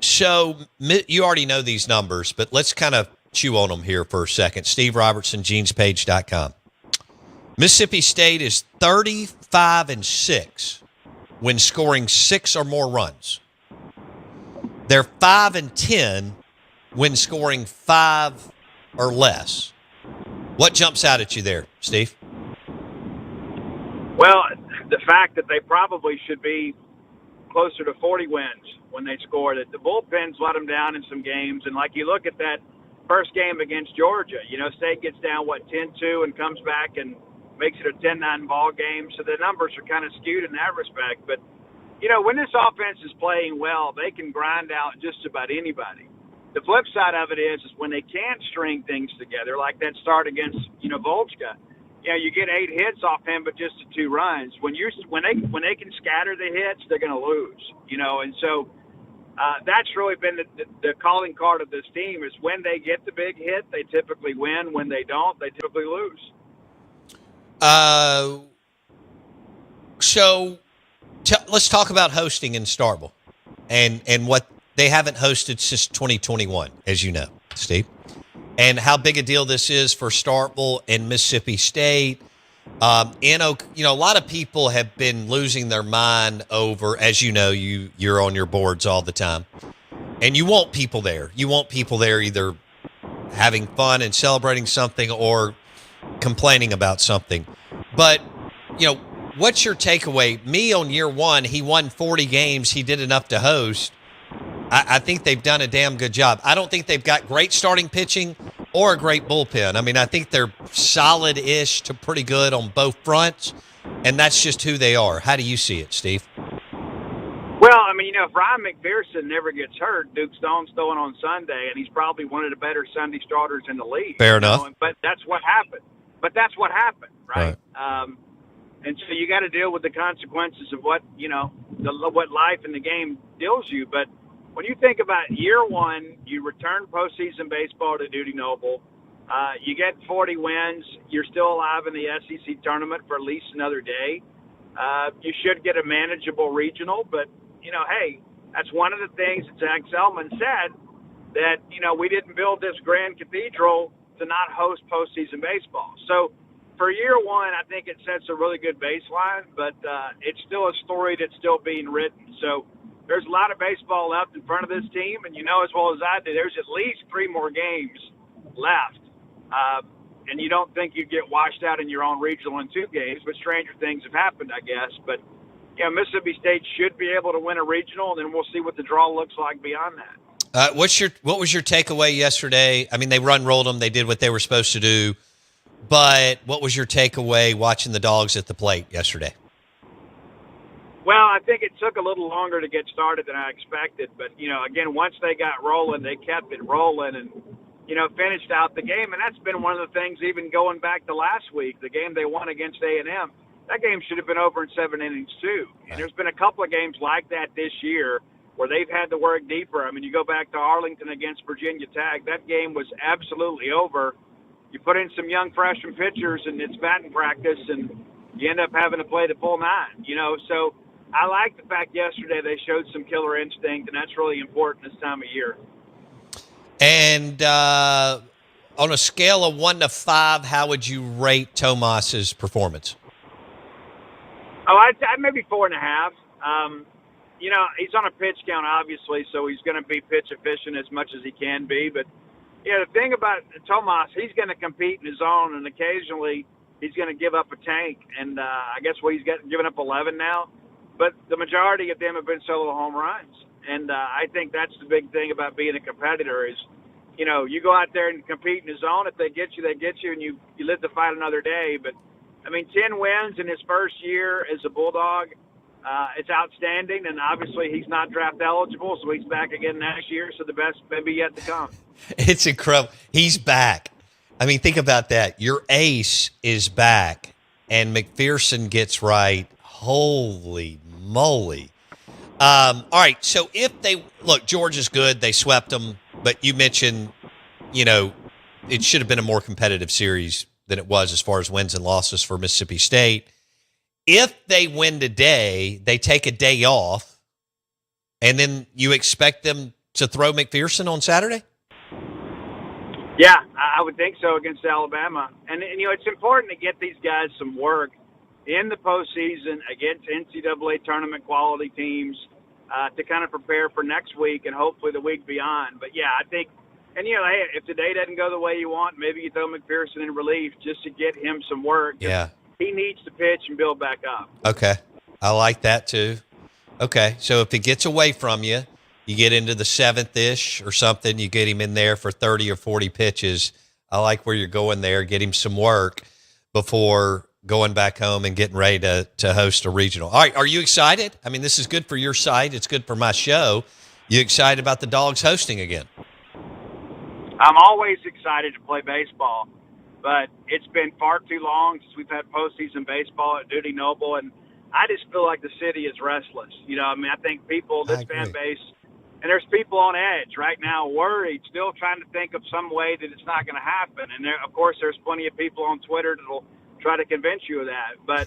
[SPEAKER 1] So you already know these numbers, but let's kind of chew on them here for a second. Steve Robertson, genespage.com. Mississippi State is 35-6 when scoring 6 or more runs. They're 5-10 when scoring 5 or less. What jumps out at you there, Steve?
[SPEAKER 4] Well, the fact that they probably should be closer to 40 wins when they score. That the bullpens let them down in some games, and like you look at that first game against Georgia, State gets down 10-2 and comes back and makes it a 10-9 ball game. So the numbers are kind of skewed in that respect. But when this offense is playing well, they can grind out just about anybody. The flip side of it is when they can't string things together, like that start against Volchka. You get 8 hits off him, but just 2 runs. When they can scatter the hits, they're going to lose. And so that's really been the calling card of this team is when they get the big hit, they typically win. When they don't, they typically lose.
[SPEAKER 1] So let's talk about hosting in Starkville and what they haven't hosted since 2021, as you know, Steve, and how big a deal this is for Starkville and Mississippi State. A lot of people have been losing their mind over, as you know, you're on your boards all the time, and you want people there. You want people there either having fun and celebrating something or complaining about something. But, what's your takeaway? Me on year one, he won 40 games. He did enough to host. I think they've done a damn good job. I don't think they've got great starting pitching or a great bullpen. I mean, I think they're solid-ish to pretty good on both fronts, and that's just who they are. How do you see it, Steve?
[SPEAKER 4] Well, if Ryan McPherson never gets hurt, Duke Stone's throwing on Sunday, and he's probably one of the better Sunday starters in the league.
[SPEAKER 1] Fair enough.
[SPEAKER 4] But that's what happened. Right? And so you got to deal with the consequences of what, what life in the game deals you. But when you think about year one, you return postseason baseball to Dudy Noble. You get 40 wins. You're still alive in the SEC tournament for at least another day. You should get a manageable regional. But, hey, that's one of the things that Zach Selman said, that, we didn't build this grand cathedral to not host postseason baseball. So for year one, I think it sets a really good baseline, but it's still a story that's still being written. So there's a lot of baseball left in front of this team, and as well as I do, there's at least 3 more games left. And you don't think you'd get washed out in your own regional in 2 games, but stranger things have happened, I guess. But, Mississippi State should be able to win a regional, and then we'll see what the draw looks like beyond that.
[SPEAKER 1] What was your takeaway yesterday? I mean, they run-rolled them. They did what they were supposed to do. But what was your takeaway watching the Dogs at the plate yesterday?
[SPEAKER 4] Well, I think it took a little longer to get started than I expected. But, again, once they got rolling, they kept it rolling and, finished out the game. And that's been one of the things even going back to last week, the game they won against A&M. That game should have been over in 7 innings, too. And there's been a couple of games like that this year where they've had to work deeper. I mean, you go back to Arlington against Virginia Tech. That game was absolutely over. You put in some young freshman pitchers, and it's batting practice, and you end up having to play the full 9, So I like the fact yesterday they showed some killer instinct, and that's really important this time of year. And
[SPEAKER 1] on a scale of 1 to 5, how would you rate Tomas's performance?
[SPEAKER 4] Oh, I'd maybe 4.5. He's on a pitch count, obviously, so he's going to be pitch efficient as much as he can be. But, the thing about Tomas, he's going to compete in his own, and occasionally he's going to give up a tank. And I guess he's given up 11 now. But the majority of them have been solo home runs. And I think that's the big thing about being a competitor is, you go out there and compete in his own. If they get you, and you live to fight another day. But, 10 wins in his first year as a Bulldog, it's outstanding, and obviously he's not draft eligible, so he's back again next year, so the best may be yet to come.
[SPEAKER 1] It's incredible. He's back. I mean, think about that. Your ace is back, and McPherson gets right. Holy moly. All right, so if they – look, Georgia's good. They swept them, but you mentioned, it should have been a more competitive series than it was as far as wins and losses for Mississippi State. If they win today, they take a day off, and then you expect them to throw McPherson on Saturday?
[SPEAKER 4] Yeah, I would think so against Alabama. And it's important to get these guys some work in the postseason against NCAA tournament quality teams to kind of prepare for next week and hopefully the week beyond. But, yeah, I think – and, hey, if today doesn't go the way you want, maybe you throw McPherson in relief just to get him some work.
[SPEAKER 1] Yeah.
[SPEAKER 4] He needs to pitch and build back up.
[SPEAKER 1] Okay. I like that too. Okay. So if it gets away from you, you get into the seventh-ish or something, you get him in there for 30 or 40 pitches. I like where you're going there. Get him some work before going back home and getting ready to host a regional. All right. Are you excited? I mean, this is good for your site. It's good for my show. You excited about the Dogs hosting again?
[SPEAKER 4] I'm always excited to play baseball. But it's been far too long since we've had postseason baseball at Dudy Noble, and I just feel like the city is restless. I think people, this fan base, and there's people on edge right now, worried, still trying to think of some way that it's not going to happen. And of course, there's plenty of people on Twitter that'll try to convince you of that. But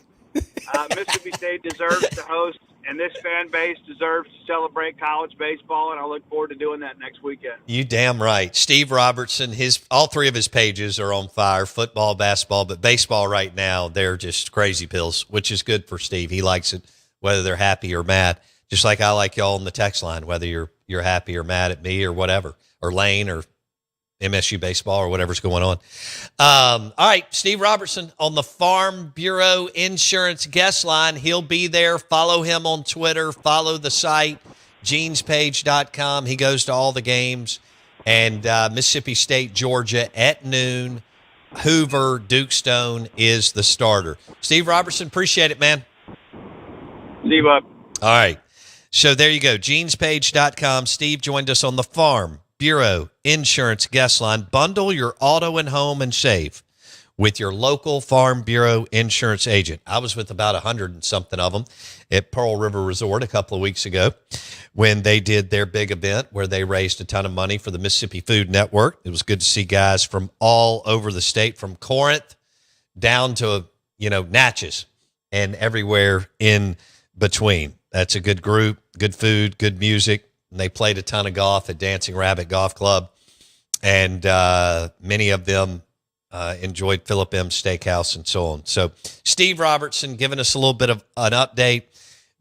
[SPEAKER 4] Mississippi State deserves to host, and this fan base deserves to celebrate college baseball, and I look forward to doing that next weekend.
[SPEAKER 1] You damn right. Steve Robertson, all three of his pages are on fire, football, basketball, but baseball right now, they're just crazy pills, which is good for Steve. He likes it, whether they're happy or mad, just like I like y'all on the text line, whether you're happy or mad at me or whatever, or Lane or MSU baseball or whatever's going on. All right, Steve Robertson on the Farm Bureau Insurance guest line. He'll be there. Follow him on Twitter. Follow the site, genespage.com. He goes to all the games. And Mississippi State, Georgia at noon. Hoover, Duke Stone is the starter. Steve Robertson, appreciate it, man.
[SPEAKER 4] See you, bud.
[SPEAKER 1] All right. So there you go, genespage.com. Steve joined us on the Farm Bureau Insurance guest line. Bundle your auto and home and save with your local Farm Bureau insurance agent. I was with about 100 and something of them at Pearl River Resort a couple of weeks ago when they did their big event where they raised a ton of money for the Mississippi Food Network. It was good to see guys from all over the state, from Corinth down to, Natchez and everywhere in between. That's a good group, good food, good music. And they played a ton of golf at Dancing Rabbit Golf Club. And many of them enjoyed Philip M. Steakhouse and so on. So Steve Robertson giving us a little bit of an update.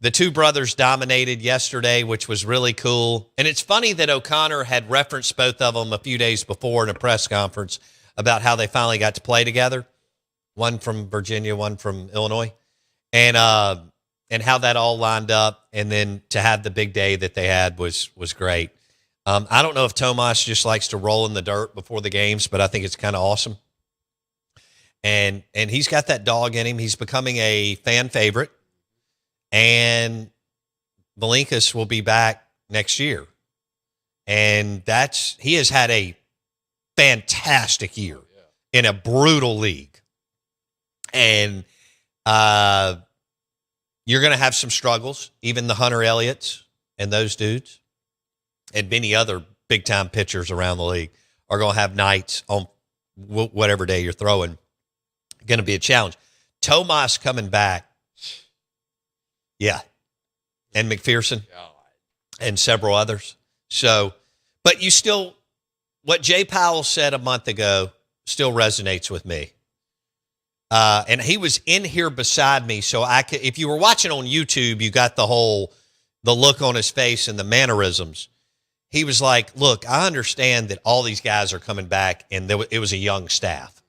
[SPEAKER 1] The two brothers dominated yesterday, which was really cool. And it's funny that O'Connor had referenced both of them a few days before in a press conference about how they finally got to play together. One from Virginia, one from Illinois. And how that all lined up, and then to have the big day that they had was great. I don't know if Tomas just likes to roll in the dirt before the games, but I think it's kind of awesome. And he's got that dog in him. He's becoming a fan favorite, and Malinkas will be back next year. And he has had a fantastic year in a brutal league. And you're going to have some struggles, even the Hunter Elliott's and those dudes and many other big-time pitchers around the league are going to have nights on whatever day you're throwing. Going to be a challenge. Tomas coming back, yeah, and McPherson and several others. So, but you still, what Jay Powell said a month ago still resonates with me. And he was in here beside me, so I could, if you were watching on YouTube, you got the look on his face and the mannerisms. He was like, look, I understand that all these guys are coming back, and it was a young staff.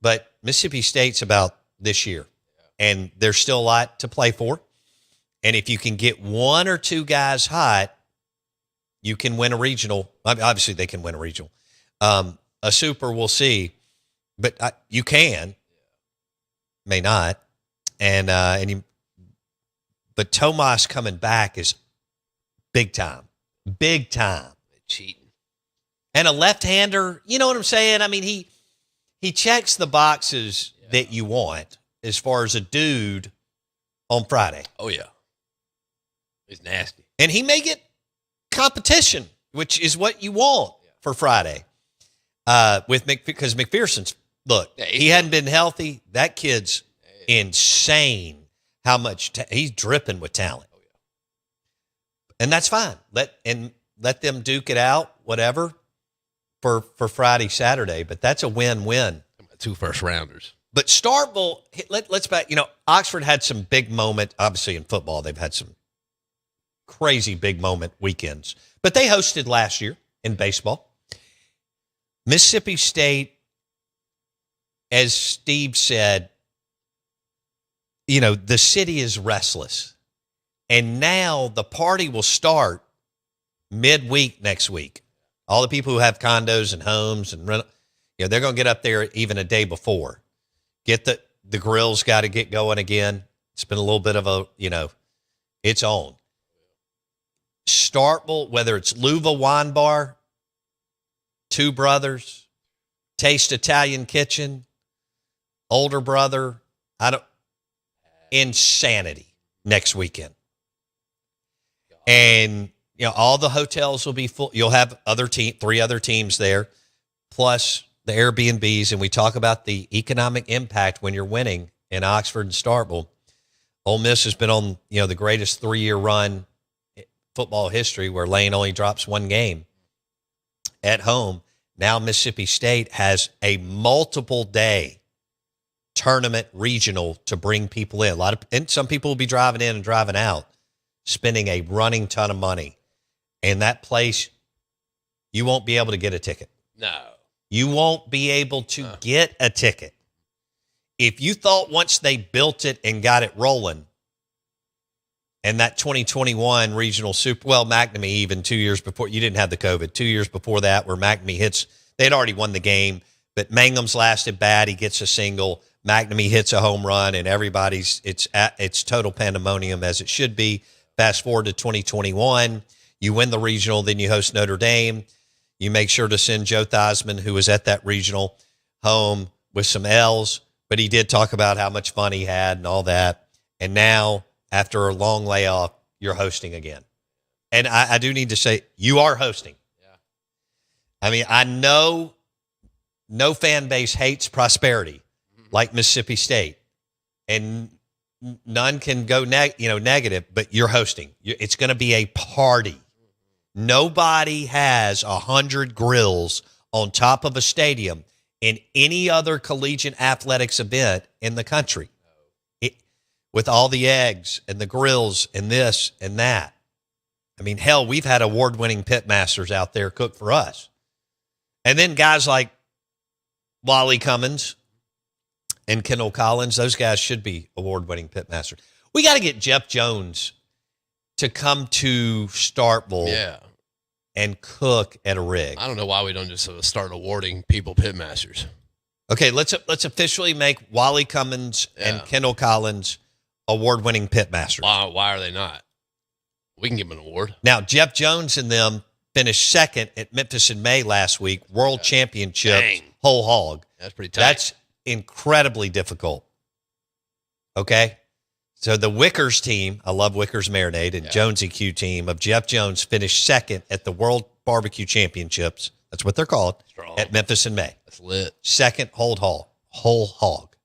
[SPEAKER 1] But Mississippi State's about this year, and there's still a lot to play for. And if you can get one or two guys hot, you can win a regional. I mean, obviously, they can win a regional. A super, we'll see. But you can. May not, but But Tomas coming back is big time. Big time.
[SPEAKER 2] Cheating.
[SPEAKER 1] And a left-hander, you know what I'm saying? I mean, he checks the boxes that you want as far as a dude on Friday.
[SPEAKER 2] Oh, yeah. He's nasty.
[SPEAKER 1] And he may get competition, which is what you want for Friday. Because McPherson's, look, he hadn't been healthy. That kid's insane how much he's dripping with talent. Oh, yeah. And that's fine. Let them duke it out, whatever, for Friday, Saturday. But that's a win-win.
[SPEAKER 2] 2 first-rounders.
[SPEAKER 1] But Starkville, let's back. Oxford had some big moment. Obviously, in football, they've had some crazy big moment weekends. But they hosted last year in baseball. Mississippi State, as Steve said, the city is restless. And now the party will start midweek next week. All the people who have condos and homes and rent, they're going to get up there even a day before. Get the grill's got to get going again. It's been a little bit of a, it's on. Starkville, whether it's Luva Wine Bar, Two Brothers, Taste Italian Kitchen, Older Brother, insanity next weekend. And, all the hotels will be full. You'll have 3 other teams there, plus the Airbnbs. And we talk about the economic impact when you're winning in Oxford and Starkville. Ole Miss has been on, the greatest 3-year run in football history where Lane only drops 1 game at home. Now Mississippi State has a multiple day tournament regional to bring people in. And some people will be driving in and driving out, spending a running ton of money. And that place, you won't be able to get a ticket.
[SPEAKER 2] No.
[SPEAKER 1] You won't be able to get a ticket. If you thought once they built it and got it rolling, and that 2021 regional McNamee, even 2 years before, you didn't have the COVID, 2 years before that, where McNamee hits, they'd already won the game, but Mangum's lasted bad. He gets a single. McNamee hits a home run, and it's total pandemonium as it should be. Fast forward to 2021, you win the regional, then you host Notre Dame. You make sure to send Joe Theismann, who was at that regional, home with some L's, but he did talk about how much fun he had and all that. And now, after a long layoff, you're hosting again. And I do need to say, you are hosting. Yeah. I mean, I know no fan base hates prosperity like Mississippi State, and none can go negative, but you're hosting. It's going to be a party. Nobody has 100 grills on top of a stadium in any other collegiate athletics event in the country. With all the eggs and the grills and this and that. I mean, hell, we've had award-winning pitmasters out there cook for us. And then guys like Wally Cummins and Kendall Collins, those guys should be award-winning pitmasters. We got to get Jeff Jones to come to Starkville and cook at a rig.
[SPEAKER 2] I don't know why we don't just start awarding people pitmasters.
[SPEAKER 1] Okay, let's officially make Wally Cummins and Kendall Collins award-winning pitmasters.
[SPEAKER 2] Why are they not? We can give them an award.
[SPEAKER 1] Now, Jeff Jones and them finished second at Memphis in May last week, World Championship, whole hog.
[SPEAKER 2] That's pretty tight.
[SPEAKER 1] That's incredibly difficult. Okay? So the Wickers team, I love Wickers Marinade, and Jones EQ team of Jeff Jones finished second at the World Barbecue Championships. That's what they're called.
[SPEAKER 2] Strong.
[SPEAKER 1] At Memphis in May.
[SPEAKER 2] That's lit.
[SPEAKER 1] Second, whole hog.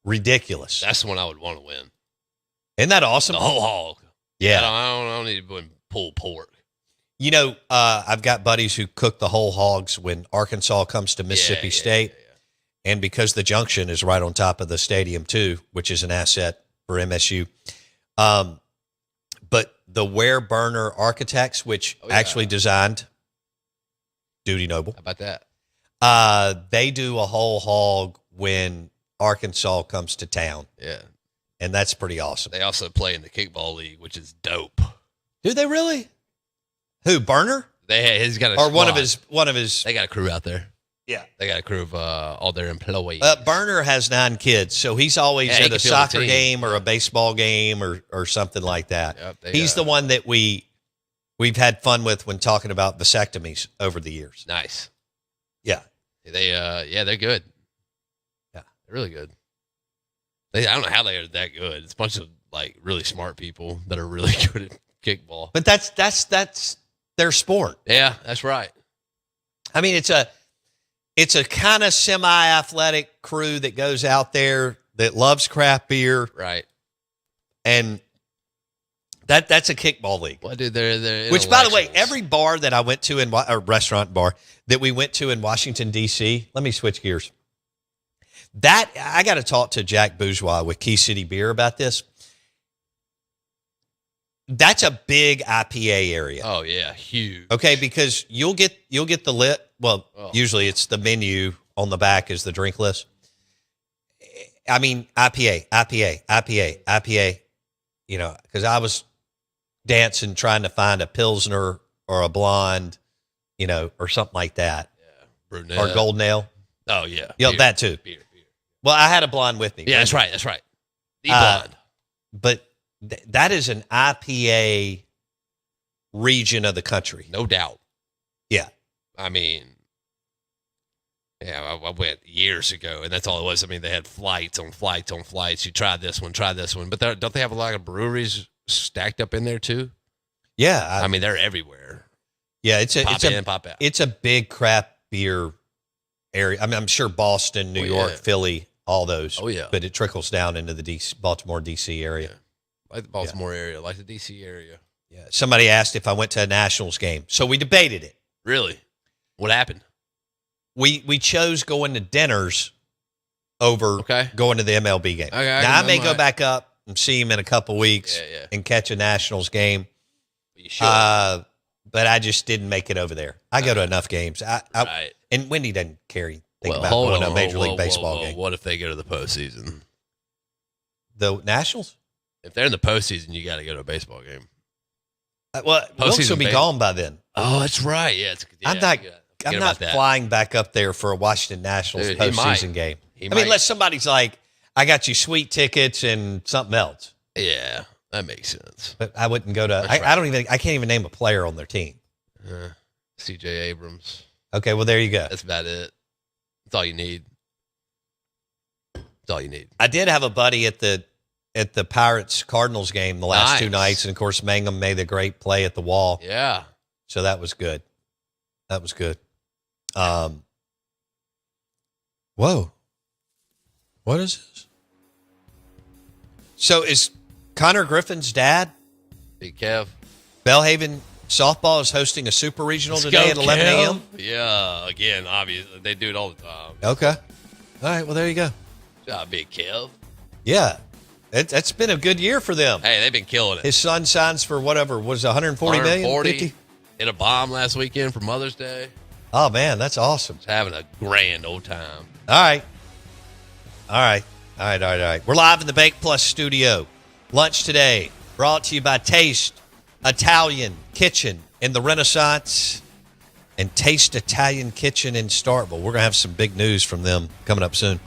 [SPEAKER 1] Ridiculous.
[SPEAKER 2] That's the one I would want to win.
[SPEAKER 1] Isn't that awesome?
[SPEAKER 2] The whole hog.
[SPEAKER 1] Yeah.
[SPEAKER 2] I don't need to pull pork.
[SPEAKER 1] I've got buddies who cook the whole hogs when Arkansas comes to Mississippi State. Yeah. And because the junction is right on top of the stadium too, which is an asset for MSU. But the Ware Burner Architects, which actually designed Dudy Noble.
[SPEAKER 2] How about that?
[SPEAKER 1] They do a whole hog when Arkansas comes to town.
[SPEAKER 2] Yeah.
[SPEAKER 1] And that's pretty awesome.
[SPEAKER 2] They also play in the kickball league, which is dope.
[SPEAKER 1] Do they really? Who, Burner?
[SPEAKER 2] He's got a
[SPEAKER 1] or
[SPEAKER 2] squad.
[SPEAKER 1] one of his.
[SPEAKER 2] They got a crew out there.
[SPEAKER 1] Yeah.
[SPEAKER 2] They got a crew of all their employees.
[SPEAKER 1] Burner has 9 kids, so he's always
[SPEAKER 2] Yeah, he
[SPEAKER 1] at
[SPEAKER 2] can
[SPEAKER 1] a
[SPEAKER 2] field the
[SPEAKER 1] soccer
[SPEAKER 2] team.
[SPEAKER 1] game or a baseball game or something like that.
[SPEAKER 2] Yep,
[SPEAKER 1] He's the one that we've had fun with when talking about vasectomies over the years.
[SPEAKER 2] Nice.
[SPEAKER 1] Yeah.
[SPEAKER 2] They're good.
[SPEAKER 1] Yeah.
[SPEAKER 2] They're really good. I don't know how they are that good. It's a bunch of like really smart people that are really good at kickball.
[SPEAKER 1] But that's their sport.
[SPEAKER 2] Yeah, that's right.
[SPEAKER 1] I mean, it's a kind of semi-athletic crew that goes out there that loves craft beer,
[SPEAKER 2] Right.
[SPEAKER 1] and that's a kickball league.
[SPEAKER 2] Well, dude, they're
[SPEAKER 1] Which, by the way,
[SPEAKER 2] intellectuals.
[SPEAKER 1] every bar that I went to or restaurant bar that we went to in Washington D.C. Let me switch gears. That I got to talk to Jack Bourgeois with Key City Beer about this. That's a big IPA area.
[SPEAKER 2] Oh yeah, huge.
[SPEAKER 1] Okay, because you'll get the lit. Well,
[SPEAKER 2] Oh.
[SPEAKER 1] usually it's the menu on the back is the drink list. I mean, IPA. You know, because I was dancing trying to find a Pilsner or a blonde, you know, or something like that,
[SPEAKER 2] Brunette.
[SPEAKER 1] or Golden Ale.
[SPEAKER 2] Oh yeah.
[SPEAKER 1] Yeah,
[SPEAKER 2] Beer.
[SPEAKER 1] that too.
[SPEAKER 2] Beer.
[SPEAKER 1] Well, I had a blonde with me.
[SPEAKER 2] Yeah, that's right. That's right. The
[SPEAKER 1] Uh,
[SPEAKER 2] blonde.
[SPEAKER 1] But that is an IPA region of the country.
[SPEAKER 2] No doubt.
[SPEAKER 1] Yeah.
[SPEAKER 2] I mean, yeah, I went years ago, and that's all it was. I mean, they had flights on flights on flights. You try this one. But don't they have a lot of breweries stacked up in there too?
[SPEAKER 1] Yeah.
[SPEAKER 2] I mean, they're everywhere.
[SPEAKER 1] yeah, it's
[SPEAKER 2] Pop in, pop out.
[SPEAKER 1] It's a big craft beer area. I mean, I'm sure Boston, New York,
[SPEAKER 2] yeah.
[SPEAKER 1] Philly, all those.
[SPEAKER 2] Oh, yeah.
[SPEAKER 1] But it trickles down into the Baltimore, D.C. area.
[SPEAKER 2] Like the Baltimore area, like the DC area.
[SPEAKER 1] Yeah. Somebody asked if I went to a Nationals game. So we debated it.
[SPEAKER 2] Really? What happened?
[SPEAKER 1] We chose going to dinners over
[SPEAKER 2] Okay.
[SPEAKER 1] going to the MLB game.
[SPEAKER 2] Okay,
[SPEAKER 1] now, I may
[SPEAKER 2] I'm
[SPEAKER 1] go
[SPEAKER 2] like-
[SPEAKER 1] back up and see him in a couple weeks
[SPEAKER 2] Yeah.
[SPEAKER 1] and catch a Nationals game.
[SPEAKER 2] You should.
[SPEAKER 1] But I just didn't make it over there. I go to enough games.
[SPEAKER 2] Right.
[SPEAKER 1] And Wendy doesn't care anything about
[SPEAKER 2] hold
[SPEAKER 1] going to
[SPEAKER 2] on,
[SPEAKER 1] a Major
[SPEAKER 2] whoa,
[SPEAKER 1] League
[SPEAKER 2] whoa,
[SPEAKER 1] Baseball
[SPEAKER 2] whoa.
[SPEAKER 1] game.
[SPEAKER 2] What if they go to the postseason?
[SPEAKER 1] The Nationals?
[SPEAKER 2] If they're in the postseason, you got to go to a baseball game.
[SPEAKER 1] Well, Wilkes will
[SPEAKER 2] Postseason
[SPEAKER 1] be
[SPEAKER 2] base-
[SPEAKER 1] gone by then.
[SPEAKER 2] Oh, that's right. Yeah,
[SPEAKER 1] I'm not
[SPEAKER 2] flying.
[SPEAKER 1] flying back up there for a Washington Nationals
[SPEAKER 2] Dude, he might.
[SPEAKER 1] postseason game.
[SPEAKER 2] He
[SPEAKER 1] I
[SPEAKER 2] might.
[SPEAKER 1] mean, unless somebody's like, I got you sweet tickets and something else.
[SPEAKER 2] Yeah, that makes sense.
[SPEAKER 1] But I wouldn't go to.
[SPEAKER 2] That's
[SPEAKER 1] I
[SPEAKER 2] right.
[SPEAKER 1] can't even name a player on their team.
[SPEAKER 2] CJ Abrams.
[SPEAKER 1] Okay, well there you go.
[SPEAKER 2] That's about it. That's all you need. That's all you need.
[SPEAKER 1] I did have a buddy at the Pirates Cardinals game the last 2
[SPEAKER 2] Nice.
[SPEAKER 1] nights, and of course Mangum made the great play at the wall,
[SPEAKER 2] Yeah.
[SPEAKER 1] so that was good. That was good. Whoa, what is this? So is Connor Griffin's dad?
[SPEAKER 2] Big Kev.
[SPEAKER 1] Bellhaven softball is hosting a super regional
[SPEAKER 2] Let's
[SPEAKER 1] today
[SPEAKER 2] go,
[SPEAKER 1] at 11
[SPEAKER 2] Kev.
[SPEAKER 1] a.m.
[SPEAKER 2] Yeah. Again, obviously they do it all the time.
[SPEAKER 1] Okay. All right. Well, there you go.
[SPEAKER 2] Good job, Big Kev.
[SPEAKER 1] Yeah, it's been a good year for them.
[SPEAKER 2] Hey, they've been killing it.
[SPEAKER 1] His son signs for whatever was 140 million.
[SPEAKER 2] 140.
[SPEAKER 1] 50?
[SPEAKER 2] Hit a bomb last weekend for Mother's Day.
[SPEAKER 1] Oh man, that's awesome.
[SPEAKER 2] Just having a grand old time.
[SPEAKER 1] All right. We're live in the Bake Plus studio. Lunch today brought to you by Taste Italian Kitchen in the Renaissance and Taste Italian Kitchen in Starkville. We're going to have some big news from them coming up soon.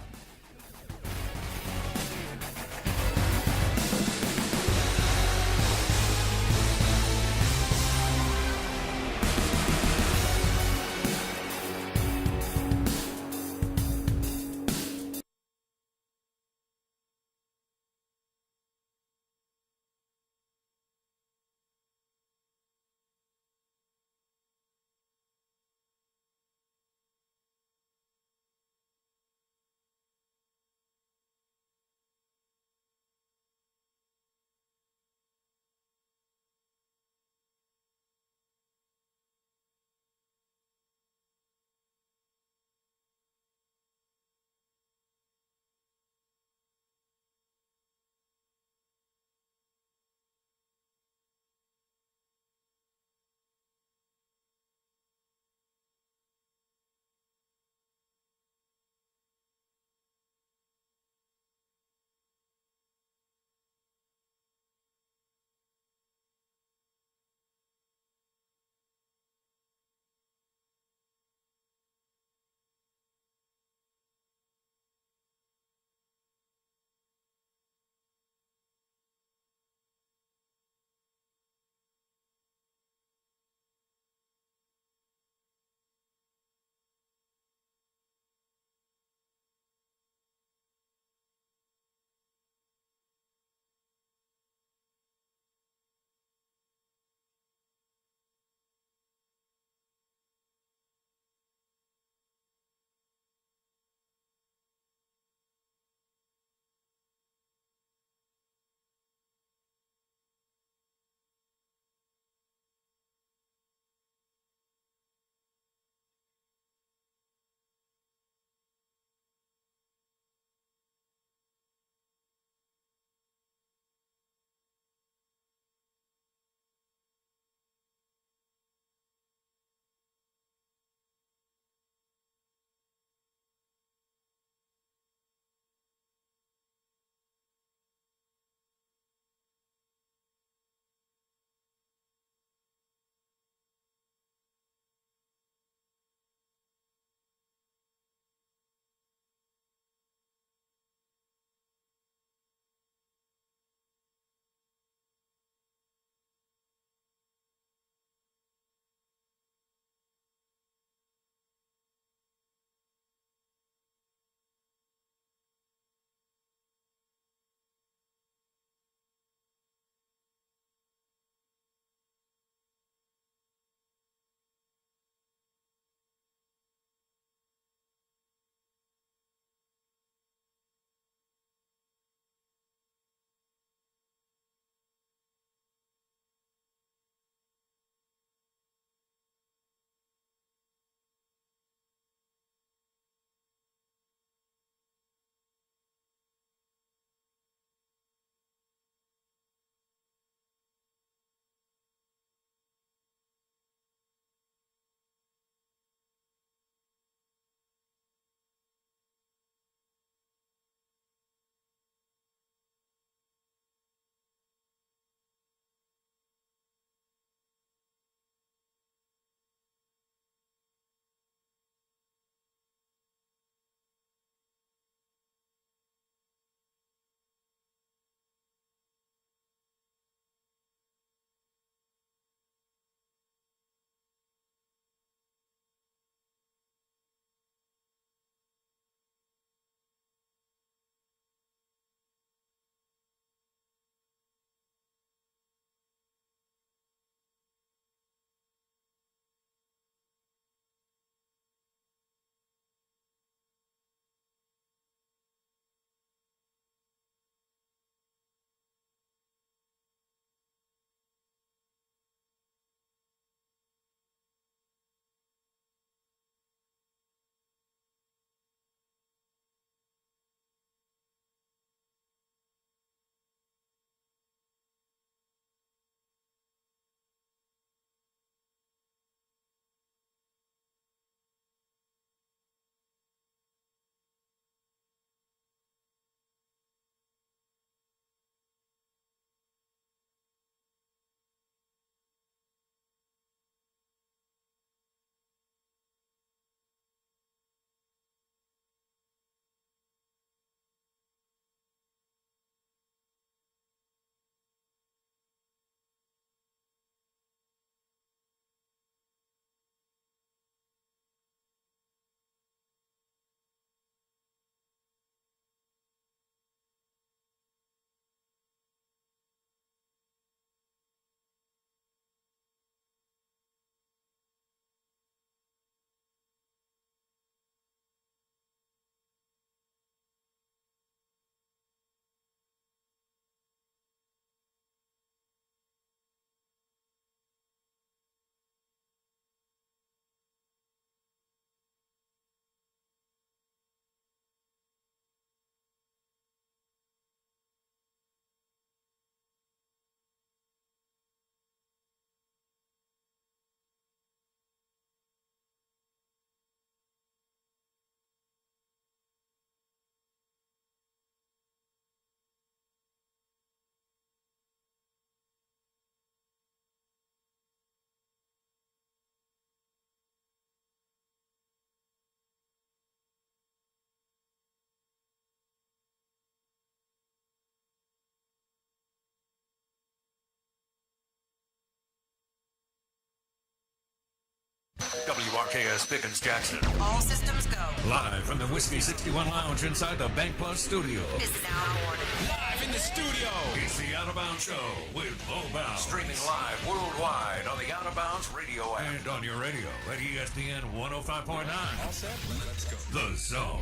[SPEAKER 5] WRKS Pickens Jackson.
[SPEAKER 6] All systems go.
[SPEAKER 5] Live from the Whiskey 61 Lounge inside the Bank Plus studio.
[SPEAKER 6] Is now morning.
[SPEAKER 5] Live in the studio. It's the Out of Bounds Show with Bo Bounds. Streaming live worldwide on the Out of Bounds radio app. And on your radio at ESPN 105.9. All set? Let's go. The Zone.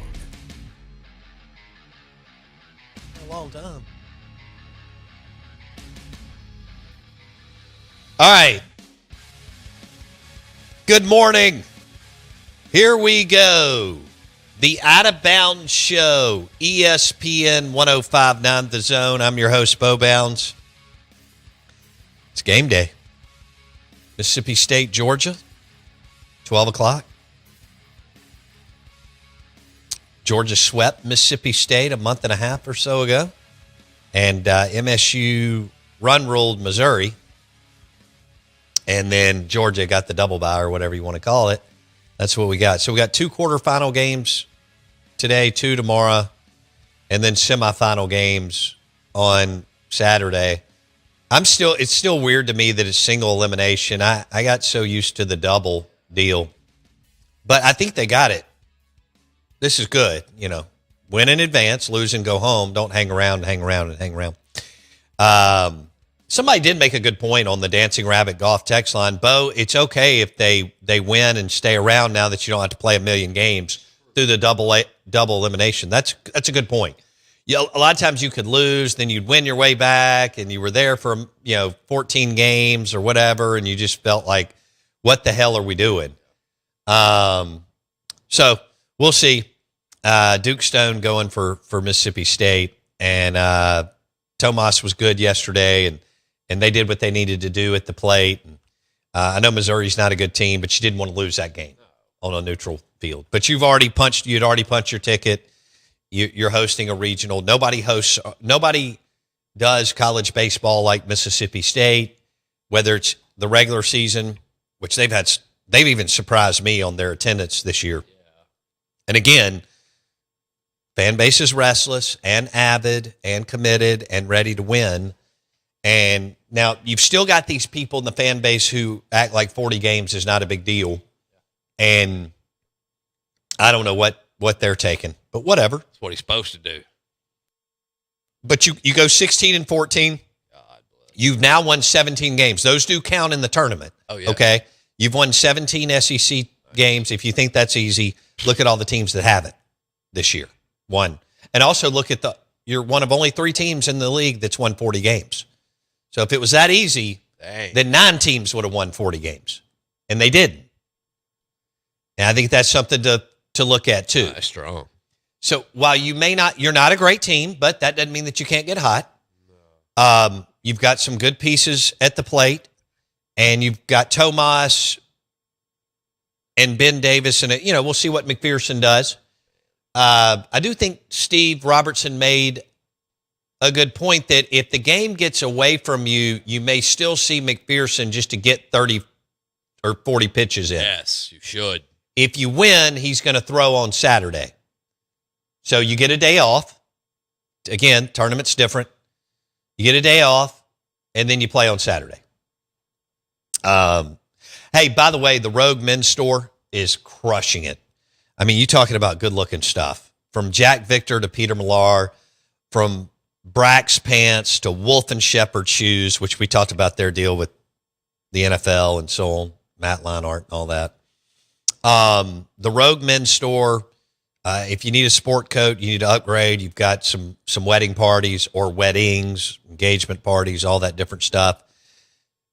[SPEAKER 1] A long time. All right. Good morning. Here we go. The Out of Bounds Show, ESPN 105.9 The Zone. I'm your host, Bo Bounds. It's game day. Mississippi State, Georgia, 12 o'clock. Georgia swept Mississippi State a month and a half or so ago. And MSU run-ruled Missouri. And then Georgia got the double bye or whatever you want to call it. That's what we got. So we got 2 quarterfinal games today, 2 tomorrow, and then semifinal games on Saturday. It's still weird to me that it's single elimination. I got so used to the double deal. But I think they got it. This is good, you know. Win in advance, lose and go home. Don't hang around and hang around and hang around. Somebody did make a good point on the Dancing Rabbit golf text line. Bo, it's okay if they win and stay around now that you don't have to play a million games through the double elimination. That's a good point. A lot of times you could lose, then you'd win your way back, and you were there for 14 games or whatever, and you just felt like, what the hell are we doing? So we'll see. Duke Stone going for Mississippi State, and Tomas was good yesterday, and they did what they needed to do at the plate. And, I know Missouri's not a good team, but you didn't want to lose that game on a neutral field. But you'd already punched your ticket. You're hosting a regional. Nobody does college baseball like Mississippi State, whether it's the regular season, which they've even surprised me on their attendance this year. Yeah. And again, fan base is restless and avid and committed and ready to win. And now you've still got these people in the fan base who act like 40 games is not a big deal. And I don't know what they're taking, but whatever.
[SPEAKER 2] That's what he's supposed to do.
[SPEAKER 1] But you go 16 and 14.
[SPEAKER 2] God bless.
[SPEAKER 1] You've now won 17 games. Those do count in the tournament.
[SPEAKER 2] Oh, yeah.
[SPEAKER 1] Okay? You've won 17 SEC games. If you think that's easy, look at all the teams that have it this year. One. And also look at you're one of only 3 teams in the league that's won 40 games. So if it was that easy, then 9 teams would have won 40 games. And they didn't. And I think that's something to look at too.
[SPEAKER 2] That's strong.
[SPEAKER 1] So while you're not a great team, but that doesn't mean that you can't get hot. No. You've got some good pieces at the plate, and you've got Tomas and Ben Davis, and we'll see what McPherson does. I do think Steve Robertson made a good point that if the game gets away from you, you may still see McPherson just to get 30 or 40 pitches in.
[SPEAKER 2] Yes, you should.
[SPEAKER 1] If you win, he's going to throw on Saturday. So you get a day off. Again, tournament's different. You get a day off, and then you play on Saturday. Hey, by the way, the Rogue Men's Store is crushing it. I mean, you talking about good-looking stuff. From Jack Victor to Peter Millar, from Brax pants to Wolf and Shepherd shoes, which we talked about their deal with the NFL and so on, Matt Leinart and all that. The Rogue Men's Store, if you need a sport coat, you need to upgrade. You've got some wedding parties or weddings, engagement parties, all that different stuff.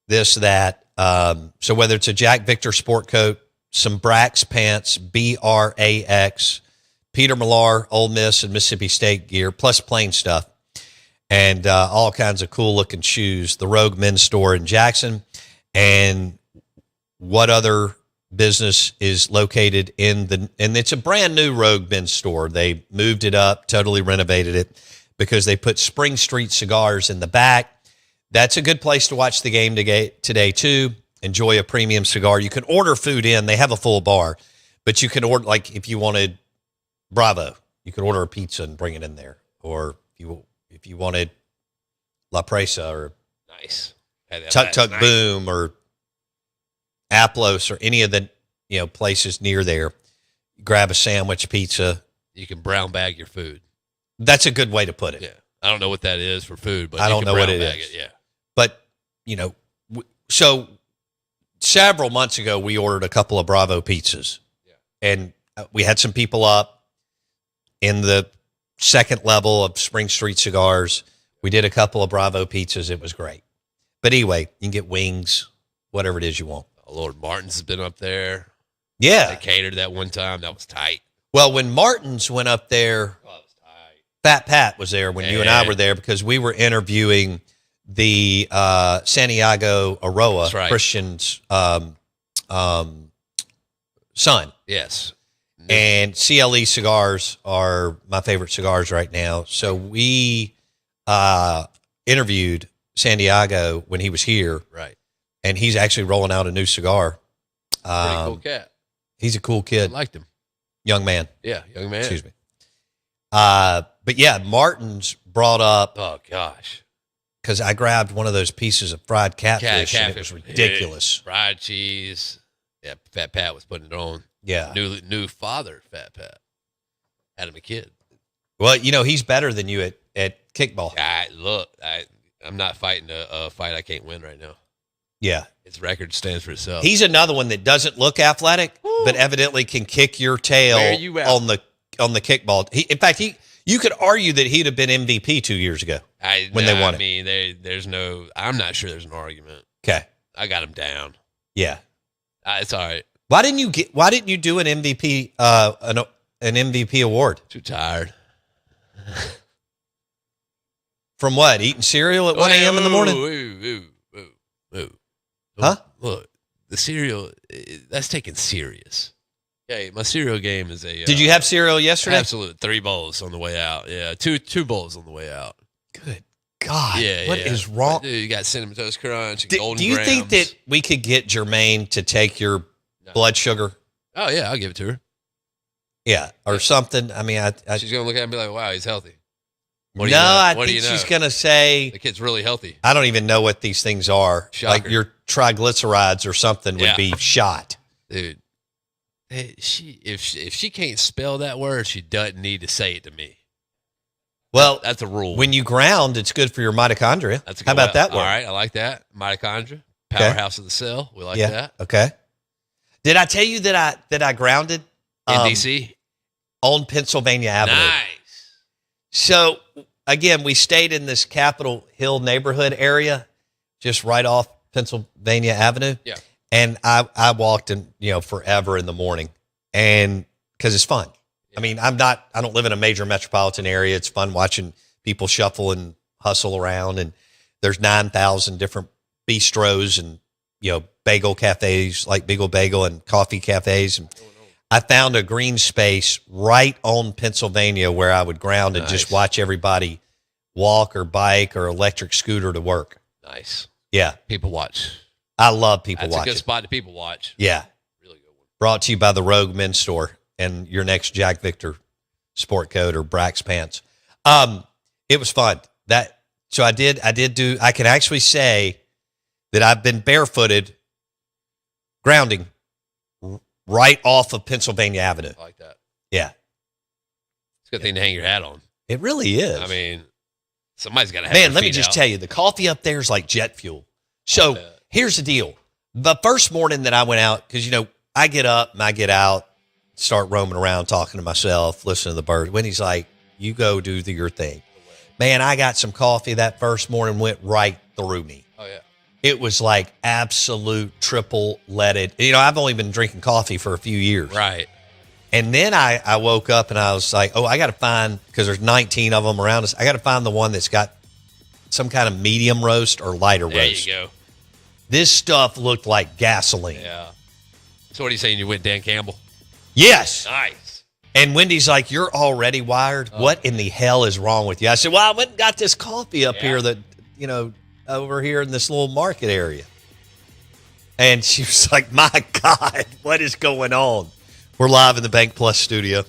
[SPEAKER 1] This, that. So whether it's a Jack Victor sport coat, some Brax pants, BRAX, Peter Millar, Ole Miss, and Mississippi State gear, plus plain stuff, and all kinds of cool-looking shoes. The Rogue Men's Store in Jackson. And what other business is located and it's a brand new Rogue Men's Store. They moved it up, totally renovated it because they put Spring Street cigars in the back. That's a good place to watch the game today too. Enjoy a premium cigar. You can order food in. They have a full bar, but you can order, like if you wanted Bravo, you could order a pizza and bring it in there. Or if you wanted La Presa or
[SPEAKER 2] nice
[SPEAKER 1] Tuk Tuk
[SPEAKER 2] nice.
[SPEAKER 1] Boom or Aplos or any of the, places near there. Grab a sandwich, pizza.
[SPEAKER 2] You can brown bag your food.
[SPEAKER 1] That's a good way to put it.
[SPEAKER 2] Yeah. I don't know what that is for food, but
[SPEAKER 1] I
[SPEAKER 2] you
[SPEAKER 1] don't
[SPEAKER 2] can
[SPEAKER 1] know what
[SPEAKER 2] brown
[SPEAKER 1] it
[SPEAKER 2] bag
[SPEAKER 1] is.
[SPEAKER 2] Yeah.
[SPEAKER 1] But, so several months ago, we ordered a couple of Bravo pizzas.
[SPEAKER 2] Yeah.
[SPEAKER 1] And we had some people up in the second level of Spring Street Cigars. We did a couple of Bravo pizzas. It was great. But anyway, you can get wings, whatever it is you want.
[SPEAKER 2] Lord Martin's has been up there.
[SPEAKER 1] Yeah.
[SPEAKER 2] They catered that one time. That was tight.
[SPEAKER 1] Well, when Martin's went up there,
[SPEAKER 2] Oh, it was tight.
[SPEAKER 1] Fat Pat was there when you and I
[SPEAKER 2] Yeah.
[SPEAKER 1] were there because we were interviewing the Santiago Aroa,
[SPEAKER 2] That's right.
[SPEAKER 1] Christian's son.
[SPEAKER 2] Yes.
[SPEAKER 1] And CLE cigars are my favorite cigars right now. So we interviewed Santiago when he was here,
[SPEAKER 2] Right.
[SPEAKER 1] and he's actually rolling out a new cigar.
[SPEAKER 2] Pretty cool cat.
[SPEAKER 1] He's a cool
[SPEAKER 2] I
[SPEAKER 1] kid,
[SPEAKER 2] liked him.
[SPEAKER 1] young man.
[SPEAKER 2] Yeah, young man.
[SPEAKER 1] Excuse me. But yeah, Martin's brought up,
[SPEAKER 2] Oh gosh.
[SPEAKER 1] because I grabbed one of those pieces of fried catfish, and it was
[SPEAKER 2] Catfish.
[SPEAKER 1] ridiculous.
[SPEAKER 2] Fried cheese. Yeah, Fat Pat was putting it on.
[SPEAKER 1] Yeah.
[SPEAKER 2] New father, Fat Pat. Had him a kid.
[SPEAKER 1] Well, he's better than you at kickball.
[SPEAKER 2] I'm not fighting a fight I can't win right now.
[SPEAKER 1] Yeah.
[SPEAKER 2] His record stands for itself.
[SPEAKER 1] He's another one that doesn't look athletic, but evidently can kick your tail
[SPEAKER 2] Wear you out.
[SPEAKER 1] on the kickball. In fact, you could argue that he'd have been MVP 2 years ago. when they won it.
[SPEAKER 2] I mean, there's no. I'm not sure there's an argument.
[SPEAKER 1] Okay.
[SPEAKER 2] I got him down.
[SPEAKER 1] Yeah.
[SPEAKER 2] It's all right.
[SPEAKER 1] Why didn't you do an MVP an MVP award?
[SPEAKER 2] Too tired.
[SPEAKER 1] From what? Eating cereal at 1 a.m. in the morning?
[SPEAKER 2] Ooh.
[SPEAKER 1] Huh?
[SPEAKER 2] Look, the cereal, that's taken serious. Okay, my cereal game is a.
[SPEAKER 1] Did you have cereal yesterday?
[SPEAKER 2] Absolute 3 bowls on the way out. Yeah, two bowls on the way out.
[SPEAKER 1] Good God.
[SPEAKER 2] Yeah,
[SPEAKER 1] What is wrong?
[SPEAKER 2] Dude, you got Cinnamon Toast Crunch and Golden
[SPEAKER 1] Do you think
[SPEAKER 2] Grahams.
[SPEAKER 1] that we could get Jermaine to take your
[SPEAKER 2] No.
[SPEAKER 1] blood sugar?
[SPEAKER 2] Oh, yeah, I'll give it to her.
[SPEAKER 1] Yeah. Or something? I mean,
[SPEAKER 2] She's going to look at it and be like, wow, he's healthy. What do
[SPEAKER 1] no,
[SPEAKER 2] you know?
[SPEAKER 1] I
[SPEAKER 2] What do
[SPEAKER 1] think
[SPEAKER 2] you know?
[SPEAKER 1] she's going to say,
[SPEAKER 2] The kid's really healthy.
[SPEAKER 1] I don't even know what these things are.
[SPEAKER 2] Shocker.
[SPEAKER 1] Like your triglycerides or something would
[SPEAKER 2] Yeah.
[SPEAKER 1] be shot.
[SPEAKER 2] Dude, if she can't spell that word, she doesn't need to say it to me.
[SPEAKER 1] Well,
[SPEAKER 2] That's a rule.
[SPEAKER 1] when you ground, it's good for your mitochondria.
[SPEAKER 2] That's a
[SPEAKER 1] How
[SPEAKER 2] good
[SPEAKER 1] about that
[SPEAKER 2] All
[SPEAKER 1] word?
[SPEAKER 2] right, I like that. Mitochondria,
[SPEAKER 1] Okay.
[SPEAKER 2] powerhouse of the cell. We like
[SPEAKER 1] yeah.
[SPEAKER 2] that.
[SPEAKER 1] Okay. Did I tell you that I grounded
[SPEAKER 2] In DC,
[SPEAKER 1] on Pennsylvania Avenue?
[SPEAKER 2] nice.
[SPEAKER 1] So again, we stayed in this Capitol Hill neighborhood area, just right off Pennsylvania Avenue.
[SPEAKER 2] Yeah.
[SPEAKER 1] And I walked in, forever in the morning, and because it's fun. I mean, I don't live in a major metropolitan area. It's fun watching people shuffle and hustle around, and there's 9,000 different bistros and, bagel cafes like Beagle Bagel and coffee cafes. And I found a green space right on Pennsylvania where I would ground and just
[SPEAKER 2] Nice.
[SPEAKER 1] watch everybody walk or bike or electric scooter to work.
[SPEAKER 2] Nice.
[SPEAKER 1] Yeah.
[SPEAKER 2] People watch.
[SPEAKER 1] I love people
[SPEAKER 2] That's
[SPEAKER 1] watching.
[SPEAKER 2] a good spot to people watch.
[SPEAKER 1] Yeah.
[SPEAKER 2] Really good one.
[SPEAKER 1] Brought to you by the Rogue Men's Store and your next Jack Victor sport coat or Brax pants. It was fun. I can actually say that I've been barefooted grounding right off of Pennsylvania Avenue.
[SPEAKER 2] I like that.
[SPEAKER 1] Yeah,
[SPEAKER 2] It's a good thing to hang your hat on.
[SPEAKER 1] it really is.
[SPEAKER 2] I mean, somebody's got to have
[SPEAKER 1] man,
[SPEAKER 2] their
[SPEAKER 1] let me
[SPEAKER 2] feet
[SPEAKER 1] just
[SPEAKER 2] out.
[SPEAKER 1] tell you, the coffee up there is like jet fuel. So
[SPEAKER 2] bet.
[SPEAKER 1] here's the deal. The first morning that I went out, because, I get up and I get out, start roaming around, talking to myself, listening to the birds. Wendy's like, you go do your thing. Man, I got some coffee that first morning, went right through me.
[SPEAKER 2] Oh, yeah.
[SPEAKER 1] It was like absolute triple leaded. I've only been drinking coffee for a few years.
[SPEAKER 2] Right.
[SPEAKER 1] And then I woke up and I was like, I got to find, because there's 19 of them around us, I got to find the one that's got some kind of medium roast or lighter
[SPEAKER 2] There
[SPEAKER 1] roast.
[SPEAKER 2] you go.
[SPEAKER 1] This stuff looked like gasoline.
[SPEAKER 2] Yeah. So what are you saying? You went Dan Campbell?
[SPEAKER 1] Yes.
[SPEAKER 2] Nice.
[SPEAKER 1] And Wendy's like, you're already wired. What in the hell is wrong with you? I said, well, I went and got this coffee up here that, over here in this little market area. And she was like, my God, what is going on? We're live in the Bank Plus studio.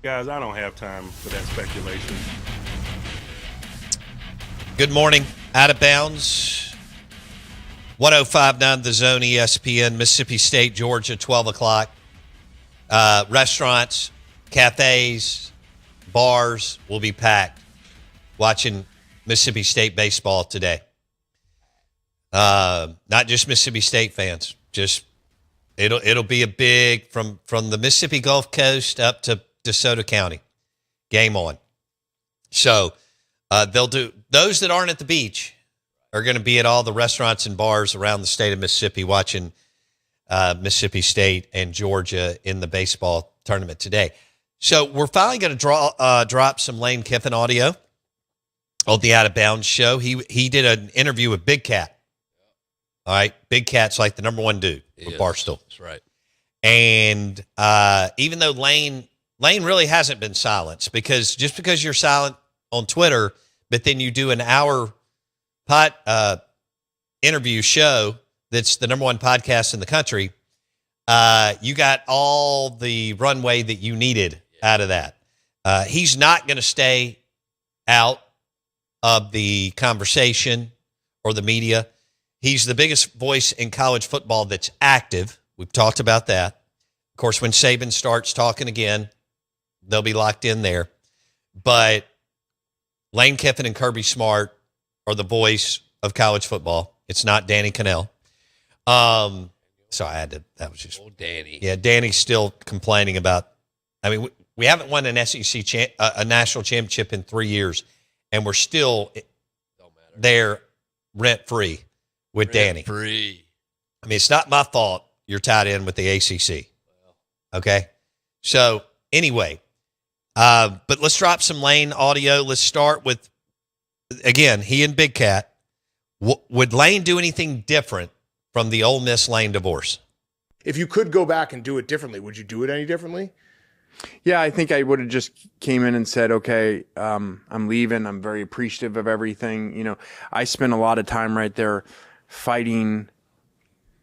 [SPEAKER 3] Guys, I don't have time for that speculation.
[SPEAKER 1] Good morning. Out of bounds. 105.9 The Zone, ESPN, Mississippi State, Georgia, 12 o'clock. Restaurants, cafes, bars will be packed watching Mississippi State baseball today. Not just Mississippi State fans. Just it'll be a big from the Mississippi Gulf Coast up to DeSoto County. Game on. So they'll do those that aren't at the beach are going to be at all the restaurants and bars around the state of Mississippi watching Mississippi State and Georgia in the baseball tournament today. So we're finally going to drop some Lane Kiffin audio on the Out of Bounds show. He did an interview with Big Cat. All right, Big Cat's like the number one dude for Barstool.
[SPEAKER 2] That's right.
[SPEAKER 1] And even though Lane really hasn't been silenced, because just because you're silent on Twitter, but then you do an hour interview show that's the number one podcast in the country, you got all the runway that you needed out of that. He's not going to stay out of the conversation or the media. He's the biggest voice in college football that's active. We've talked about that. Of course, when Saban starts talking again, they'll be locked in there. But Lane Kiffin and Kirby Smart are the voice of college football. It's not Danny Cannell. So I had to, that was just.
[SPEAKER 2] Oh, Danny.
[SPEAKER 1] Yeah, Danny's still complaining about, I mean, we haven't won an SEC, a national championship in 3 years, and we're still there rent-free with Danny.
[SPEAKER 2] Free.
[SPEAKER 1] I mean, it's not my fault you're tied in with the ACC. Okay? So, anyway, but let's drop some Lane audio. Let's start with, again, he and Big Cat. Would Lane do anything different from the Ole Miss Lane divorce?
[SPEAKER 7] If you could go back and do it differently, would you do it any differently?
[SPEAKER 8] Yeah, I think I would have just came in and said, okay, I'm leaving. I'm very appreciative of everything. You know, I spent a lot of time right there fighting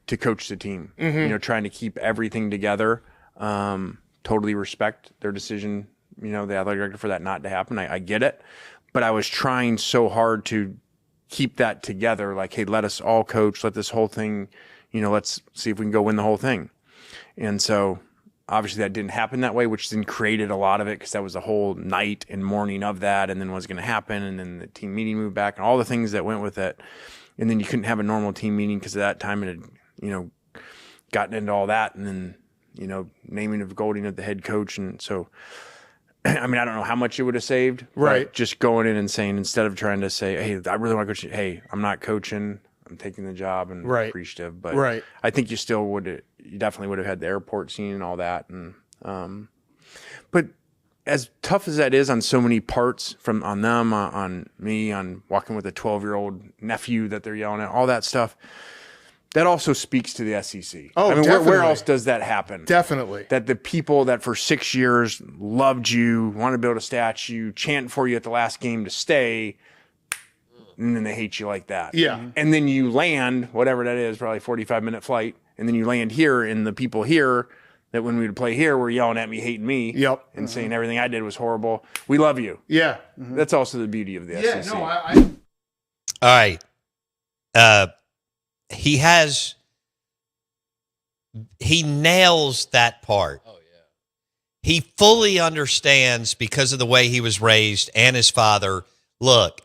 [SPEAKER 8] to coach the team, you know, trying to keep everything together. Totally respect their decision, you know, the athletic director, for that not to happen. I get it. But I was trying so hard to keep that together. Like, hey, let us all coach. Let this whole thing, you know, let's see if we can go win the whole thing. And so obviously that didn't happen that way, which then created a lot of it, because that was the whole night and morning of that, and then what's going to happen, and then the team meeting moved back, and all the things that went with it. And then you couldn't have a normal team meeting because at that time it had, you know, gotten into all that, and then, you know, naming of Golding as the head coach. And so, I mean, I don't know how much it would have saved.
[SPEAKER 7] Right.
[SPEAKER 8] Just going in and saying, instead of trying to say, hey, I really want to coach, hey, I'm not coaching, I'm taking the job, and appreciative. But I think you still would, you definitely would have had the airport scene and all that. And but as tough as that is on so many parts, from on them, on me, on walking with a 12-year-old nephew that they're yelling at, all that stuff, that also speaks to the SEC.
[SPEAKER 7] Oh,
[SPEAKER 8] I mean,
[SPEAKER 7] definitely.
[SPEAKER 8] where else does that happen?
[SPEAKER 7] Definitely.
[SPEAKER 8] That the people that for 6 years loved you, wanted to build a statue, chanting for you at the last game to stay, and then they hate you like that.
[SPEAKER 7] Yeah.
[SPEAKER 8] And then you land, whatever that is, probably 45-minute flight, and then you land here, and the people here that when we would play here were yelling at me, hating me, and saying everything I did was horrible. We love you.
[SPEAKER 7] Yeah.
[SPEAKER 8] That's also the beauty of the SEC.
[SPEAKER 7] No,
[SPEAKER 1] All right. He nails that part.
[SPEAKER 2] Oh, yeah.
[SPEAKER 1] He fully understands, because of the way he was raised and his father. Look,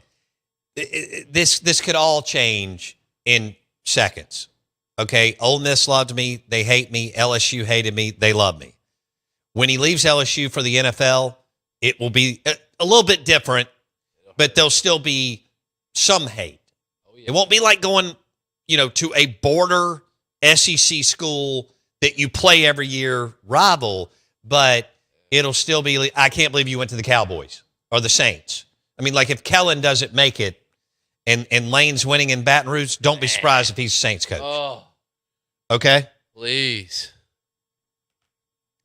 [SPEAKER 1] this could all change in seconds. Okay, Ole Miss loved me. They hate me. LSU hated me. They love me. When he leaves LSU for the NFL, it will be a little bit different, but there'll still be some hate.
[SPEAKER 2] Oh, yeah.
[SPEAKER 1] It won't be like going, you know, to a border SEC school that you play every year rival, but it'll still be, I can't believe you went to the Cowboys or the Saints. I mean, like, if Kellen doesn't make it and Lane's winning in Baton Rouge, don't be surprised if he's Saints coach.
[SPEAKER 2] Oh,
[SPEAKER 1] Okay?
[SPEAKER 2] please.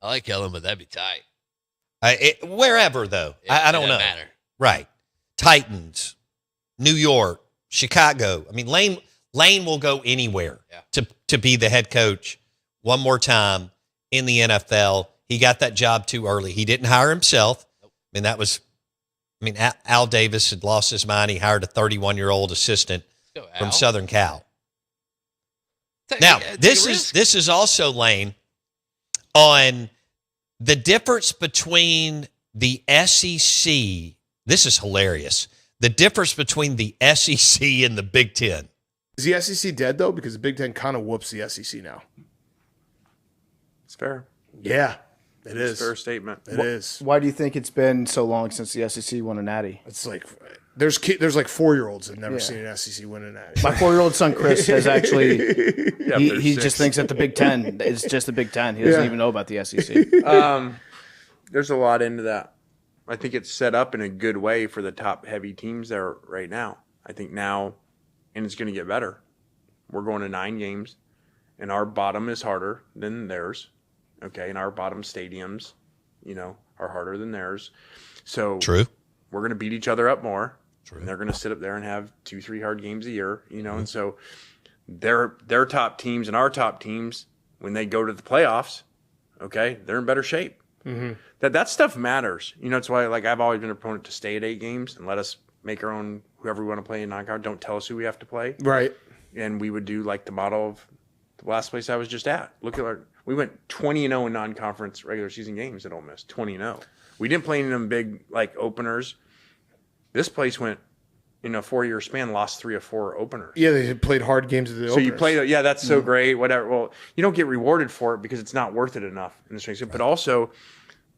[SPEAKER 2] I like Kellen, but that'd be tight.
[SPEAKER 1] Wherever, though. I don't know.
[SPEAKER 2] Matter.
[SPEAKER 1] Right. Titans, New York, Chicago. I mean, Lane will go anywhere to be the head coach one more time in the NFL. he got that job too early. He didn't hire himself. Al Davis had lost his mind. He hired a 31-year-old assistant from Southern Cal. Now, this is also, Lane, on the difference between the SEC. This is hilarious. The difference between the SEC and the Big Ten.
[SPEAKER 7] Is the SEC dead, though? Because the Big Ten kind of whoops the SEC now.
[SPEAKER 8] It's fair.
[SPEAKER 7] Yeah, it is.
[SPEAKER 8] It's a fair statement.
[SPEAKER 7] It is.
[SPEAKER 9] Why do you think it's been so long since the SEC won a natty?
[SPEAKER 7] It's like there's like 4-year-olds that have never seen an SEC win a natty.
[SPEAKER 9] My 4-year-old son Chris has actually. he
[SPEAKER 8] six.
[SPEAKER 9] just thinks that the Big Ten is just the Big Ten. He doesn't even know about the SEC.
[SPEAKER 8] There's a lot into that. I think it's set up in a good way for the top heavy teams there right now. I think now, and it's going to get better. We're going to 9 games, and our bottom is harder than theirs. Okay, and our bottom stadiums, are harder than theirs. So
[SPEAKER 1] True.
[SPEAKER 8] We're going to beat each other up more. True. And they're going to sit up there and have 2-3 hard games a year, and so their top teams and our top teams, when they go to the playoffs, okay, they're in better shape. Mm-hmm. That stuff matters. It's why I've always been a proponent to stay at 8 games and let us make our own whoever we want to play in non-con. Don't tell us who we have to play.
[SPEAKER 7] Right.
[SPEAKER 8] And we would do like the model of the last place I was just at. Look at we went 20-0 in non-conference regular season games at Ole Miss. 20-0. We didn't play any of them big openers. This place went in a 4-year span, lost 3 or 4 openers.
[SPEAKER 7] Yeah, they played hard games at the
[SPEAKER 8] So you play, that's so great, whatever. Well, you don't get rewarded for it because it's not worth it enough in this race. But also,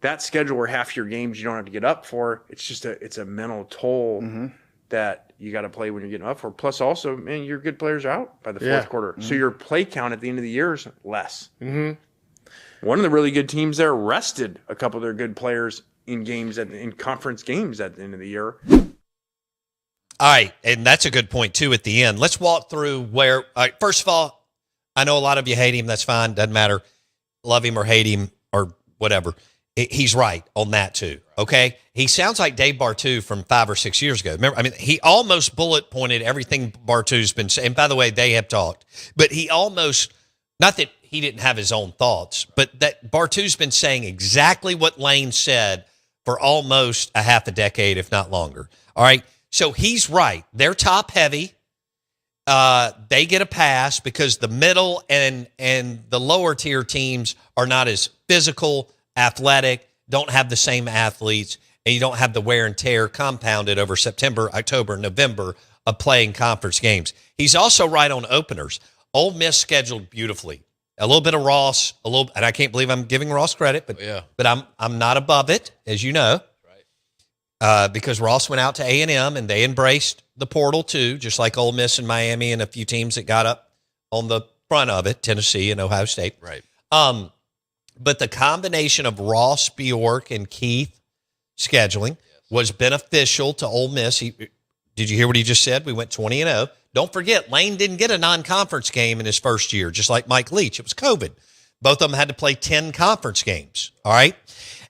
[SPEAKER 8] that schedule where half your games you don't have to get up for, it's a mental toll that you got to play when you're getting up for. Plus, also, man, your good players are out by the fourth quarter, so your play count at the end of the year is less. Mm-hmm. One of the really good teams there rested a couple of their good players in games in conference games at the end of the year.
[SPEAKER 1] All right, and that's a good point, too, at the end. Let's walk through where all right, first of all, I know a lot of you hate him. That's fine. Doesn't matter. Love him or hate him or whatever. He's right on that, too, okay? He sounds like Dave Bartu from 5 or 6 years ago. Remember, he almost bullet pointed everything Bartu's been saying. And by the way, they have talked. But he almost, not that he didn't have his own thoughts, but that Bartu's been saying exactly what Lane said for almost a half a decade, if not longer. All right? So he's right. They're top heavy. They get a pass because the middle and the lower tier teams are not as physical, athletic, don't have the same athletes, and you don't have the wear and tear compounded over September, October, November of playing conference games. He's also right on openers. Ole Miss scheduled beautifully. A little bit of Ross, and I can't believe I'm giving Ross credit, but I'm not above it, as you know. Because Ross went out to A&M and they embraced the portal too, just like Ole Miss and Miami and a few teams that got up on the front of it, Tennessee and Ohio State.
[SPEAKER 2] Right.
[SPEAKER 1] But the combination of Ross, Bjork, and Keith scheduling was beneficial to Ole Miss. Did you hear what he just said? We went 20-0. Don't forget, Lane didn't get a non-conference game in his first year, just like Mike Leach. It was COVID. Both of them had to play 10 conference games, all right?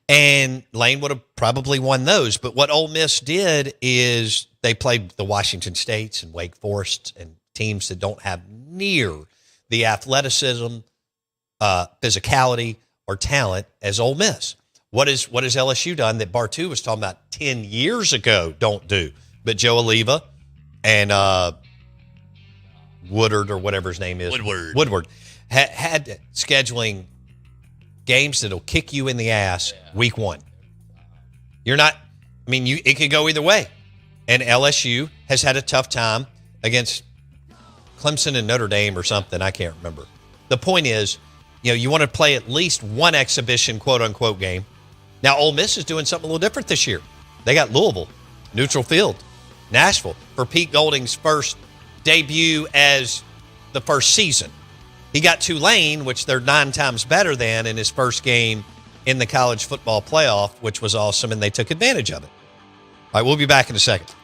[SPEAKER 1] And Lane would have probably won those. But what Ole Miss did is they played the Washington States and Wake Forest and teams that don't have near the athleticism, physicality, or talent as Ole Miss. What has LSU done that Bartu was talking about 10 years ago don't do? But Joe Oliva and Woodard or whatever his name is. Woodward had scheduling games that'll kick you in the ass week one. You're not, it could go either way. And LSU has had a tough time against Clemson and Notre Dame or something. I can't remember. The point is, you want to play at least one exhibition, quote unquote, game. Now, Ole Miss is doing something a little different this year. They got Louisville, neutral field, Nashville for Pete Golding's first debut as the first season. He got Tulane, which they're 9 times better than, in his first game in the college football playoff, which was awesome, and they took advantage of it. All right, we'll be back in a second.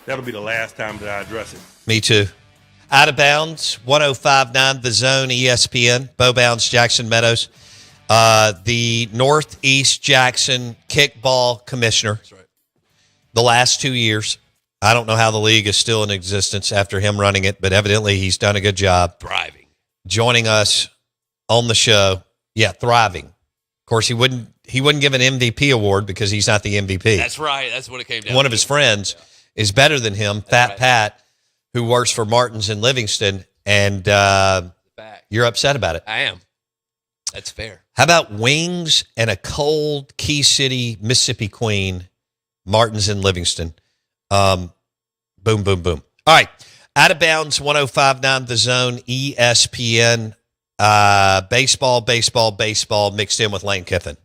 [SPEAKER 3] that'll be the last time that I address it.
[SPEAKER 1] Me too. Out of bounds, 105.9 The Zone, ESPN, Bow Bounds, Jackson Meadows. The Northeast Jackson kickball commissioner.
[SPEAKER 2] That's right.
[SPEAKER 1] The last 2 years. I don't know how the league is still in existence after him running it, but evidently he's done a good job.
[SPEAKER 2] Thriving.
[SPEAKER 1] Joining us on the show. Yeah, thriving. Of course, he wouldn't give an MVP award because he's not the MVP.
[SPEAKER 2] That's right. That's what it came down
[SPEAKER 1] One
[SPEAKER 2] to.
[SPEAKER 1] of his friends is better than him, Fat
[SPEAKER 2] right.
[SPEAKER 1] Pat, who works for Martin's in Livingston, and
[SPEAKER 2] Fact.
[SPEAKER 1] you're upset about it.
[SPEAKER 2] I am. That's fair.
[SPEAKER 1] How about wings and a cold Key City, Mississippi Queen, Martin's in Livingston? Boom, boom, boom. All right. Out of bounds, 105.9 The Zone, ESPN. Baseball mixed in with Lane Kiffin.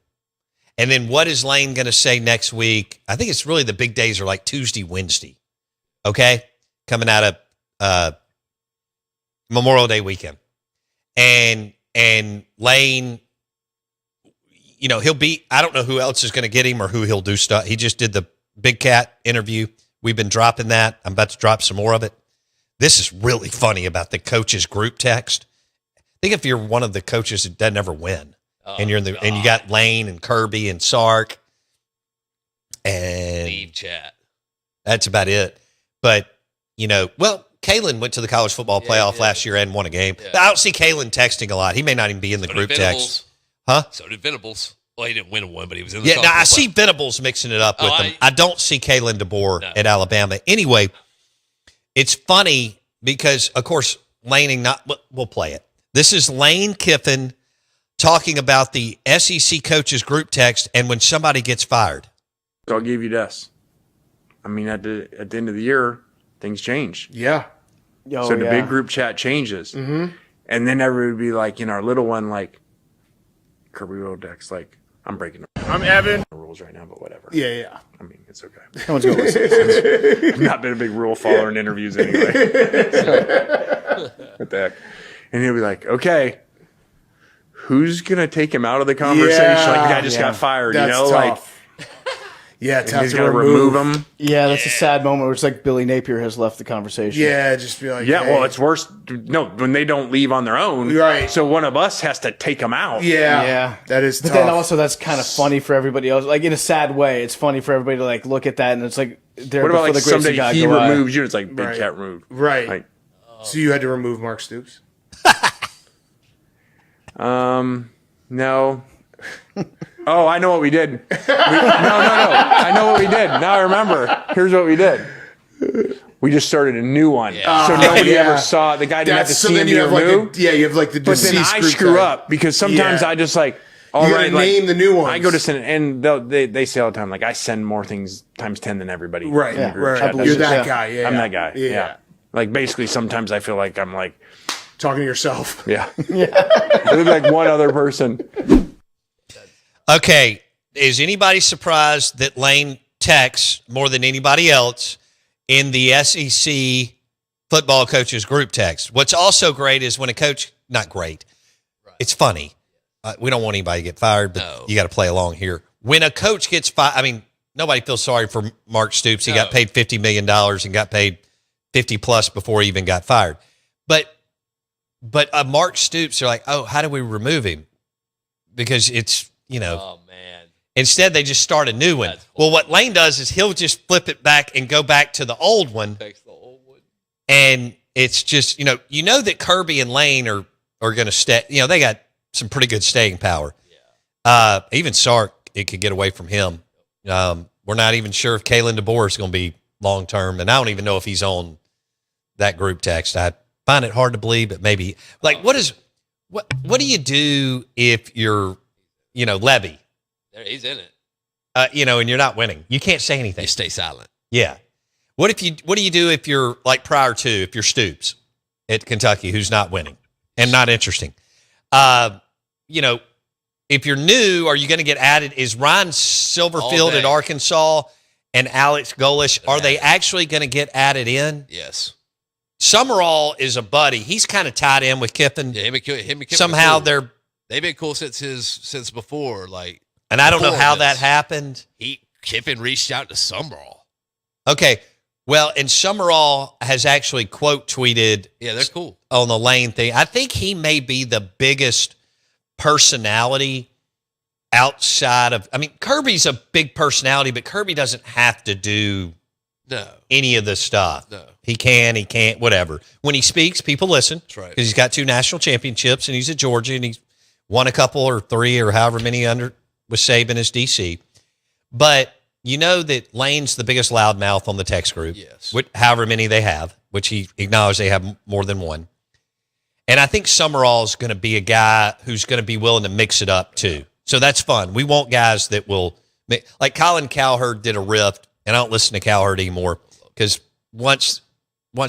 [SPEAKER 1] And then what is Lane going to say next week? I think it's really the big days are like Tuesday, Wednesday. Okay? Coming out of Memorial Day weekend. And Lane, you know, he'll be, I don't know who else is going to get him or who he'll do stuff. He just did the Big Cat interview. We've been dropping that. I'm about to drop some more of it. This is really funny about the coaches group text. Think if you're one of the coaches that doesn't ever win, and you're in the, and you got Lane and Kirby and Sark, and
[SPEAKER 2] Leave chat.
[SPEAKER 1] that's about it. But you know, well, Kalen went to the college football playoff last year and won a game.
[SPEAKER 2] Yeah.
[SPEAKER 1] I don't see Kalen texting a lot. He may not even be in the
[SPEAKER 2] So
[SPEAKER 1] group
[SPEAKER 2] did
[SPEAKER 1] text,
[SPEAKER 2] Venables.
[SPEAKER 1] huh?
[SPEAKER 2] So did Venables. Well, he didn't win one, but he was in the
[SPEAKER 1] Yeah, now I
[SPEAKER 2] college
[SPEAKER 1] see
[SPEAKER 2] football
[SPEAKER 1] Venables mixing it up with
[SPEAKER 2] Oh,
[SPEAKER 1] them. I don't see Kalen DeBoer
[SPEAKER 2] No.
[SPEAKER 1] at Alabama. Anyway, it's funny because, of course, Laning not. We'll play it. This is Lane Kiffin talking about the SEC coaches group text and when somebody gets fired.
[SPEAKER 8] So I'll give you this. I mean, at the end of the year, things change.
[SPEAKER 7] Yeah.
[SPEAKER 9] Oh,
[SPEAKER 8] So the
[SPEAKER 9] yeah.
[SPEAKER 8] big group chat changes. Mm-hmm. And then everybody would be like, in our little one, like, Kirby Rodex, like, I'm breaking
[SPEAKER 7] I'm Evan.
[SPEAKER 8] the rules right now, but whatever.
[SPEAKER 7] Yeah.
[SPEAKER 8] I mean, it's okay.
[SPEAKER 9] No one's gonna listen.
[SPEAKER 8] I've not been a big rule follower in interviews anyway. What the heck? And he'll be like, okay, who's going to take him out of the conversation?
[SPEAKER 7] Yeah.
[SPEAKER 8] Like, the guy just
[SPEAKER 9] Yeah.
[SPEAKER 8] got fired,
[SPEAKER 7] That's
[SPEAKER 8] you know?
[SPEAKER 7] tough. Yeah,
[SPEAKER 8] Like,
[SPEAKER 7] tough
[SPEAKER 8] he's
[SPEAKER 7] to
[SPEAKER 8] going to remove him.
[SPEAKER 9] Yeah, that's a sad moment where it's like Billy Napier has left the conversation.
[SPEAKER 7] Yeah, just be like,
[SPEAKER 8] Yeah,
[SPEAKER 7] hey.
[SPEAKER 8] well, it's worse. No, when they don't leave on their own.
[SPEAKER 7] Right.
[SPEAKER 8] So one of us has to take them out.
[SPEAKER 7] Yeah, that is
[SPEAKER 9] But
[SPEAKER 7] tough.
[SPEAKER 9] then also that's kind of funny for everybody else. Like in a sad way, it's funny for everybody to like look at that and it's like they're
[SPEAKER 8] What about
[SPEAKER 9] before
[SPEAKER 8] like
[SPEAKER 9] the grace of
[SPEAKER 8] someday
[SPEAKER 9] God
[SPEAKER 8] he
[SPEAKER 9] go by.
[SPEAKER 8] removes you? It's like Big
[SPEAKER 7] Right.
[SPEAKER 8] Cat removed.
[SPEAKER 7] Right.
[SPEAKER 8] Like,
[SPEAKER 7] So you had to remove Mark Stoops?
[SPEAKER 8] no. Oh, I know what we did. No. I know what we did. Now I remember. Here's what we did. We just started a new one.
[SPEAKER 2] Yeah.
[SPEAKER 8] So nobody
[SPEAKER 7] yeah.
[SPEAKER 8] ever saw the guy didn't have to
[SPEAKER 7] so
[SPEAKER 8] see
[SPEAKER 7] then
[SPEAKER 8] him
[SPEAKER 7] you
[SPEAKER 8] be
[SPEAKER 7] have like
[SPEAKER 8] removed.
[SPEAKER 7] you have like the
[SPEAKER 8] But then
[SPEAKER 7] deceased
[SPEAKER 8] I
[SPEAKER 7] group
[SPEAKER 8] screw
[SPEAKER 7] tag.
[SPEAKER 8] up because sometimes
[SPEAKER 7] Yeah.
[SPEAKER 8] I just like, all
[SPEAKER 7] You gotta
[SPEAKER 8] right, like,
[SPEAKER 7] name the new ones.
[SPEAKER 8] I go to send, and they say all the time, like, I send more things times 10 than everybody.
[SPEAKER 7] Right,
[SPEAKER 8] in the group
[SPEAKER 7] right.
[SPEAKER 8] chat. That's
[SPEAKER 7] You're
[SPEAKER 8] just-
[SPEAKER 7] that guy. Yeah,
[SPEAKER 8] I'm that guy.
[SPEAKER 7] Yeah.
[SPEAKER 8] Yeah. Like, basically, sometimes I feel like I'm like,
[SPEAKER 7] Talking to yourself.
[SPEAKER 8] yeah. There's like one other person.
[SPEAKER 1] Okay, is anybody surprised that Lane texts more than anybody else in the SEC football coaches group text? What's also great is when a coach, not great, it's funny. We don't want anybody to get fired, but
[SPEAKER 2] No.
[SPEAKER 1] you got to play along here. When a coach gets fired, I mean, nobody feels sorry for Mark Stoops. He got paid $50 million and got paid 50 plus before he even got fired. But Mark Stoops, they're like, oh, how do we remove him? Because it's, you know,
[SPEAKER 2] Oh, man.
[SPEAKER 1] instead they just start a new one.
[SPEAKER 2] That's funny.
[SPEAKER 1] Well, what Lane does is he'll just flip it back and go back to the old one.
[SPEAKER 2] Text the old one.
[SPEAKER 1] And it's just, you know that Kirby and Lane are going to stay, they got some pretty good staying power. Yeah. Even Sark, it could get away from him. We're not even sure if Kalen DeBoer is going to be long-term. And I don't even know if he's on that group text. I find it hard to believe, but maybe. Like, what do you do if you're, Levy,
[SPEAKER 2] There, he's in it.
[SPEAKER 1] and you're not winning? You can't say anything.
[SPEAKER 2] You stay silent.
[SPEAKER 1] Yeah. What do you do if you're like prior to, if you're Stoops at Kentucky, who's not winning and not interesting? If you're new, are you going to get added? Is Ryan Silverfield
[SPEAKER 2] All day.
[SPEAKER 1] at Arkansas and Alex Golish, are they actually going to get added in?
[SPEAKER 2] Yes.
[SPEAKER 1] Summerall is a buddy. He's kind of tied in with Kiffin.
[SPEAKER 2] Yeah, him and Kiffin
[SPEAKER 1] Somehow
[SPEAKER 2] are cool. They've been cool since before. Like,
[SPEAKER 1] and I don't know
[SPEAKER 2] before
[SPEAKER 1] how
[SPEAKER 2] this.
[SPEAKER 1] that happened.
[SPEAKER 2] Kiffin reached out to Summerall.
[SPEAKER 1] Okay. Well, and Summerall has actually quote tweeted
[SPEAKER 2] Yeah, they're cool.
[SPEAKER 1] on the Lane thing. I think he may be the biggest personality outside of, I mean, Kirby's a big personality, but Kirby doesn't have to do
[SPEAKER 2] No.
[SPEAKER 1] any of this stuff.
[SPEAKER 2] No.
[SPEAKER 1] He can't, whatever. When he speaks, people listen.
[SPEAKER 2] That's right.
[SPEAKER 1] Because he's got 2 national championships and he's at Georgia and he's won a couple or 3 or however many under with Saban as DC. But you know that Lane's the biggest loudmouth on the text group.
[SPEAKER 2] Yes.
[SPEAKER 1] However many they have, which he acknowledged they have more than one. And I think Summerall is going to be a guy who's going to be willing to mix it up too. So that's fun. We want guys that will, like Colin Cowherd did a riff, and I don't listen to Cowherd anymore because once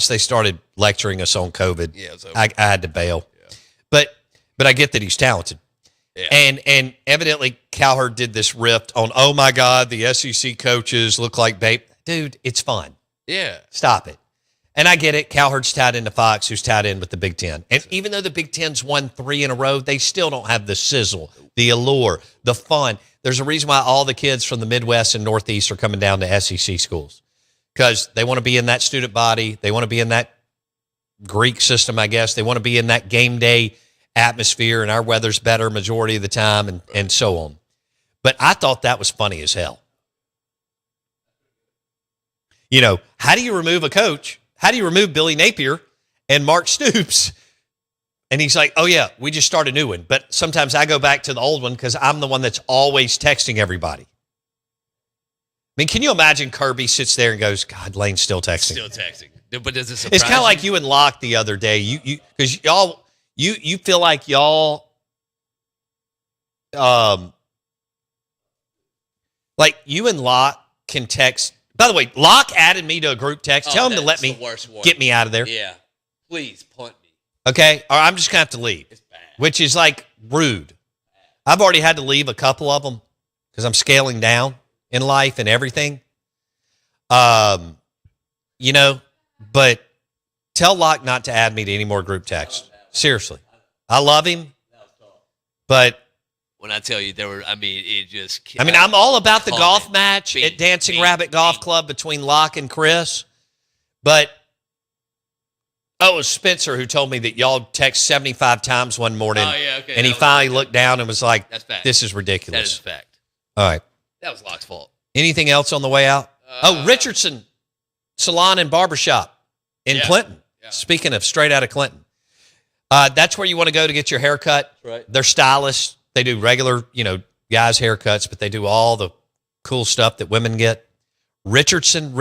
[SPEAKER 1] they started lecturing us on COVID,
[SPEAKER 2] Yeah, it's over.
[SPEAKER 1] I had to bail. Yeah. But I get that he's talented.
[SPEAKER 2] Yeah.
[SPEAKER 1] And evidently Cowherd did this riff on, oh my God, the SEC coaches look like babe. Dude, it's fun.
[SPEAKER 2] Yeah.
[SPEAKER 1] Stop it. And I get it. Cowherd's tied into Fox, who's tied in with the Big Ten. And even though the Big Ten's won 3 in a row, they still don't have the sizzle, the allure, the fun. There's a reason why all the kids from the Midwest and Northeast are coming down to SEC schools because they want to be in that student body. They want to be in that Greek system, I guess. They want to be in that game day atmosphere, and our weather's better majority of the time and so on. But I thought that was funny as hell. You know, how do you remove a coach? How do you remove Billy Napier and Mark Stoops? And he's like, oh, yeah, we just start a new one. But sometimes I go back to the old one because I'm the one that's always texting everybody. I mean, can you imagine Kirby sits there and goes, God, Lane's still texting.
[SPEAKER 2] Still texting. But does it surprise
[SPEAKER 1] It's kind of like you and Locke the other day. Because y'all, you feel like y'all, like you and Locke can text. By the way, Locke added me to a group text. Tell him to let me get me out of there.
[SPEAKER 2] Yeah. Please punt me.
[SPEAKER 1] Okay? Or I'm just going to have to leave.
[SPEAKER 2] It's bad.
[SPEAKER 1] Which is like rude. I've already had to leave a couple of them because I'm scaling down in life and everything. You know, but tell Locke not to add me to any more group text. Seriously. I love him, but
[SPEAKER 10] When I tell you it just.
[SPEAKER 1] I'm all about the
[SPEAKER 10] Comment.
[SPEAKER 1] golf match at Dancing Rabbit Golf Club between Locke and Chris. But, it was Spencer who told me that y'all text 75 times one morning.
[SPEAKER 10] Oh, yeah, okay.
[SPEAKER 1] And he finally looked down and was like,
[SPEAKER 10] That's fact.
[SPEAKER 1] this is
[SPEAKER 10] That
[SPEAKER 1] ridiculous.
[SPEAKER 10] is a fact.
[SPEAKER 1] All right.
[SPEAKER 10] That was Locke's fault.
[SPEAKER 1] Anything else on the way out? Richardson Salon and Barbershop in Clinton.
[SPEAKER 10] Yeah.
[SPEAKER 1] Speaking of straight out of Clinton. That's where you want to go to get your haircut.
[SPEAKER 10] Right.
[SPEAKER 1] They're stylists. They do regular, guys' haircuts, but they do all the cool stuff that women get. Richardson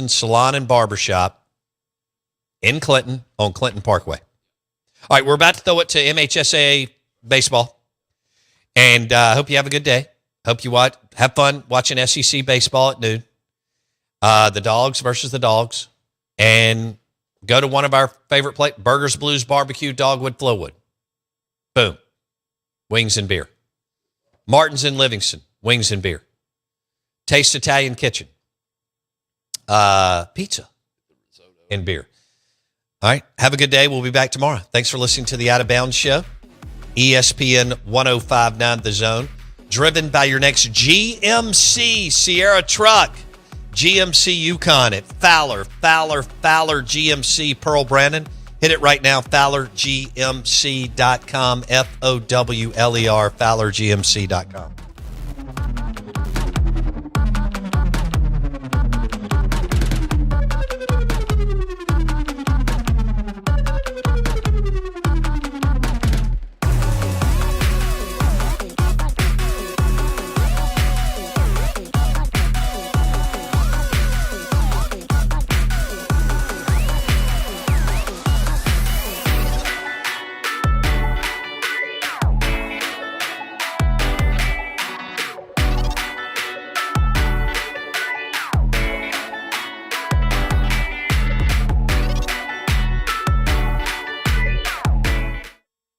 [SPEAKER 1] Salon and Barbershop in Clinton on Clinton Parkway. All right, we're about to throw it to MHSAA baseball. And I hope you have a good day. Hope you have fun watching SEC baseball at noon. The Dogs versus the Dogs. And go to one of our favorite places, Burgers, Blues, Barbecue, Dogwood, Flowwood. Boom. Wings and beer. Martin's in Livingston. Wings and beer. Taste Italian Kitchen. Pizza and beer. All right. Have a good day. We'll be back tomorrow. Thanks for listening to the Out of Bounds Show. ESPN 105.9 The Zone. Driven by your next GMC Sierra truck. GMC Yukon at Fowler GMC Pearl Brandon. Hit it right now, FowlerGMC.com, FOWLER, FowlerGMC.com.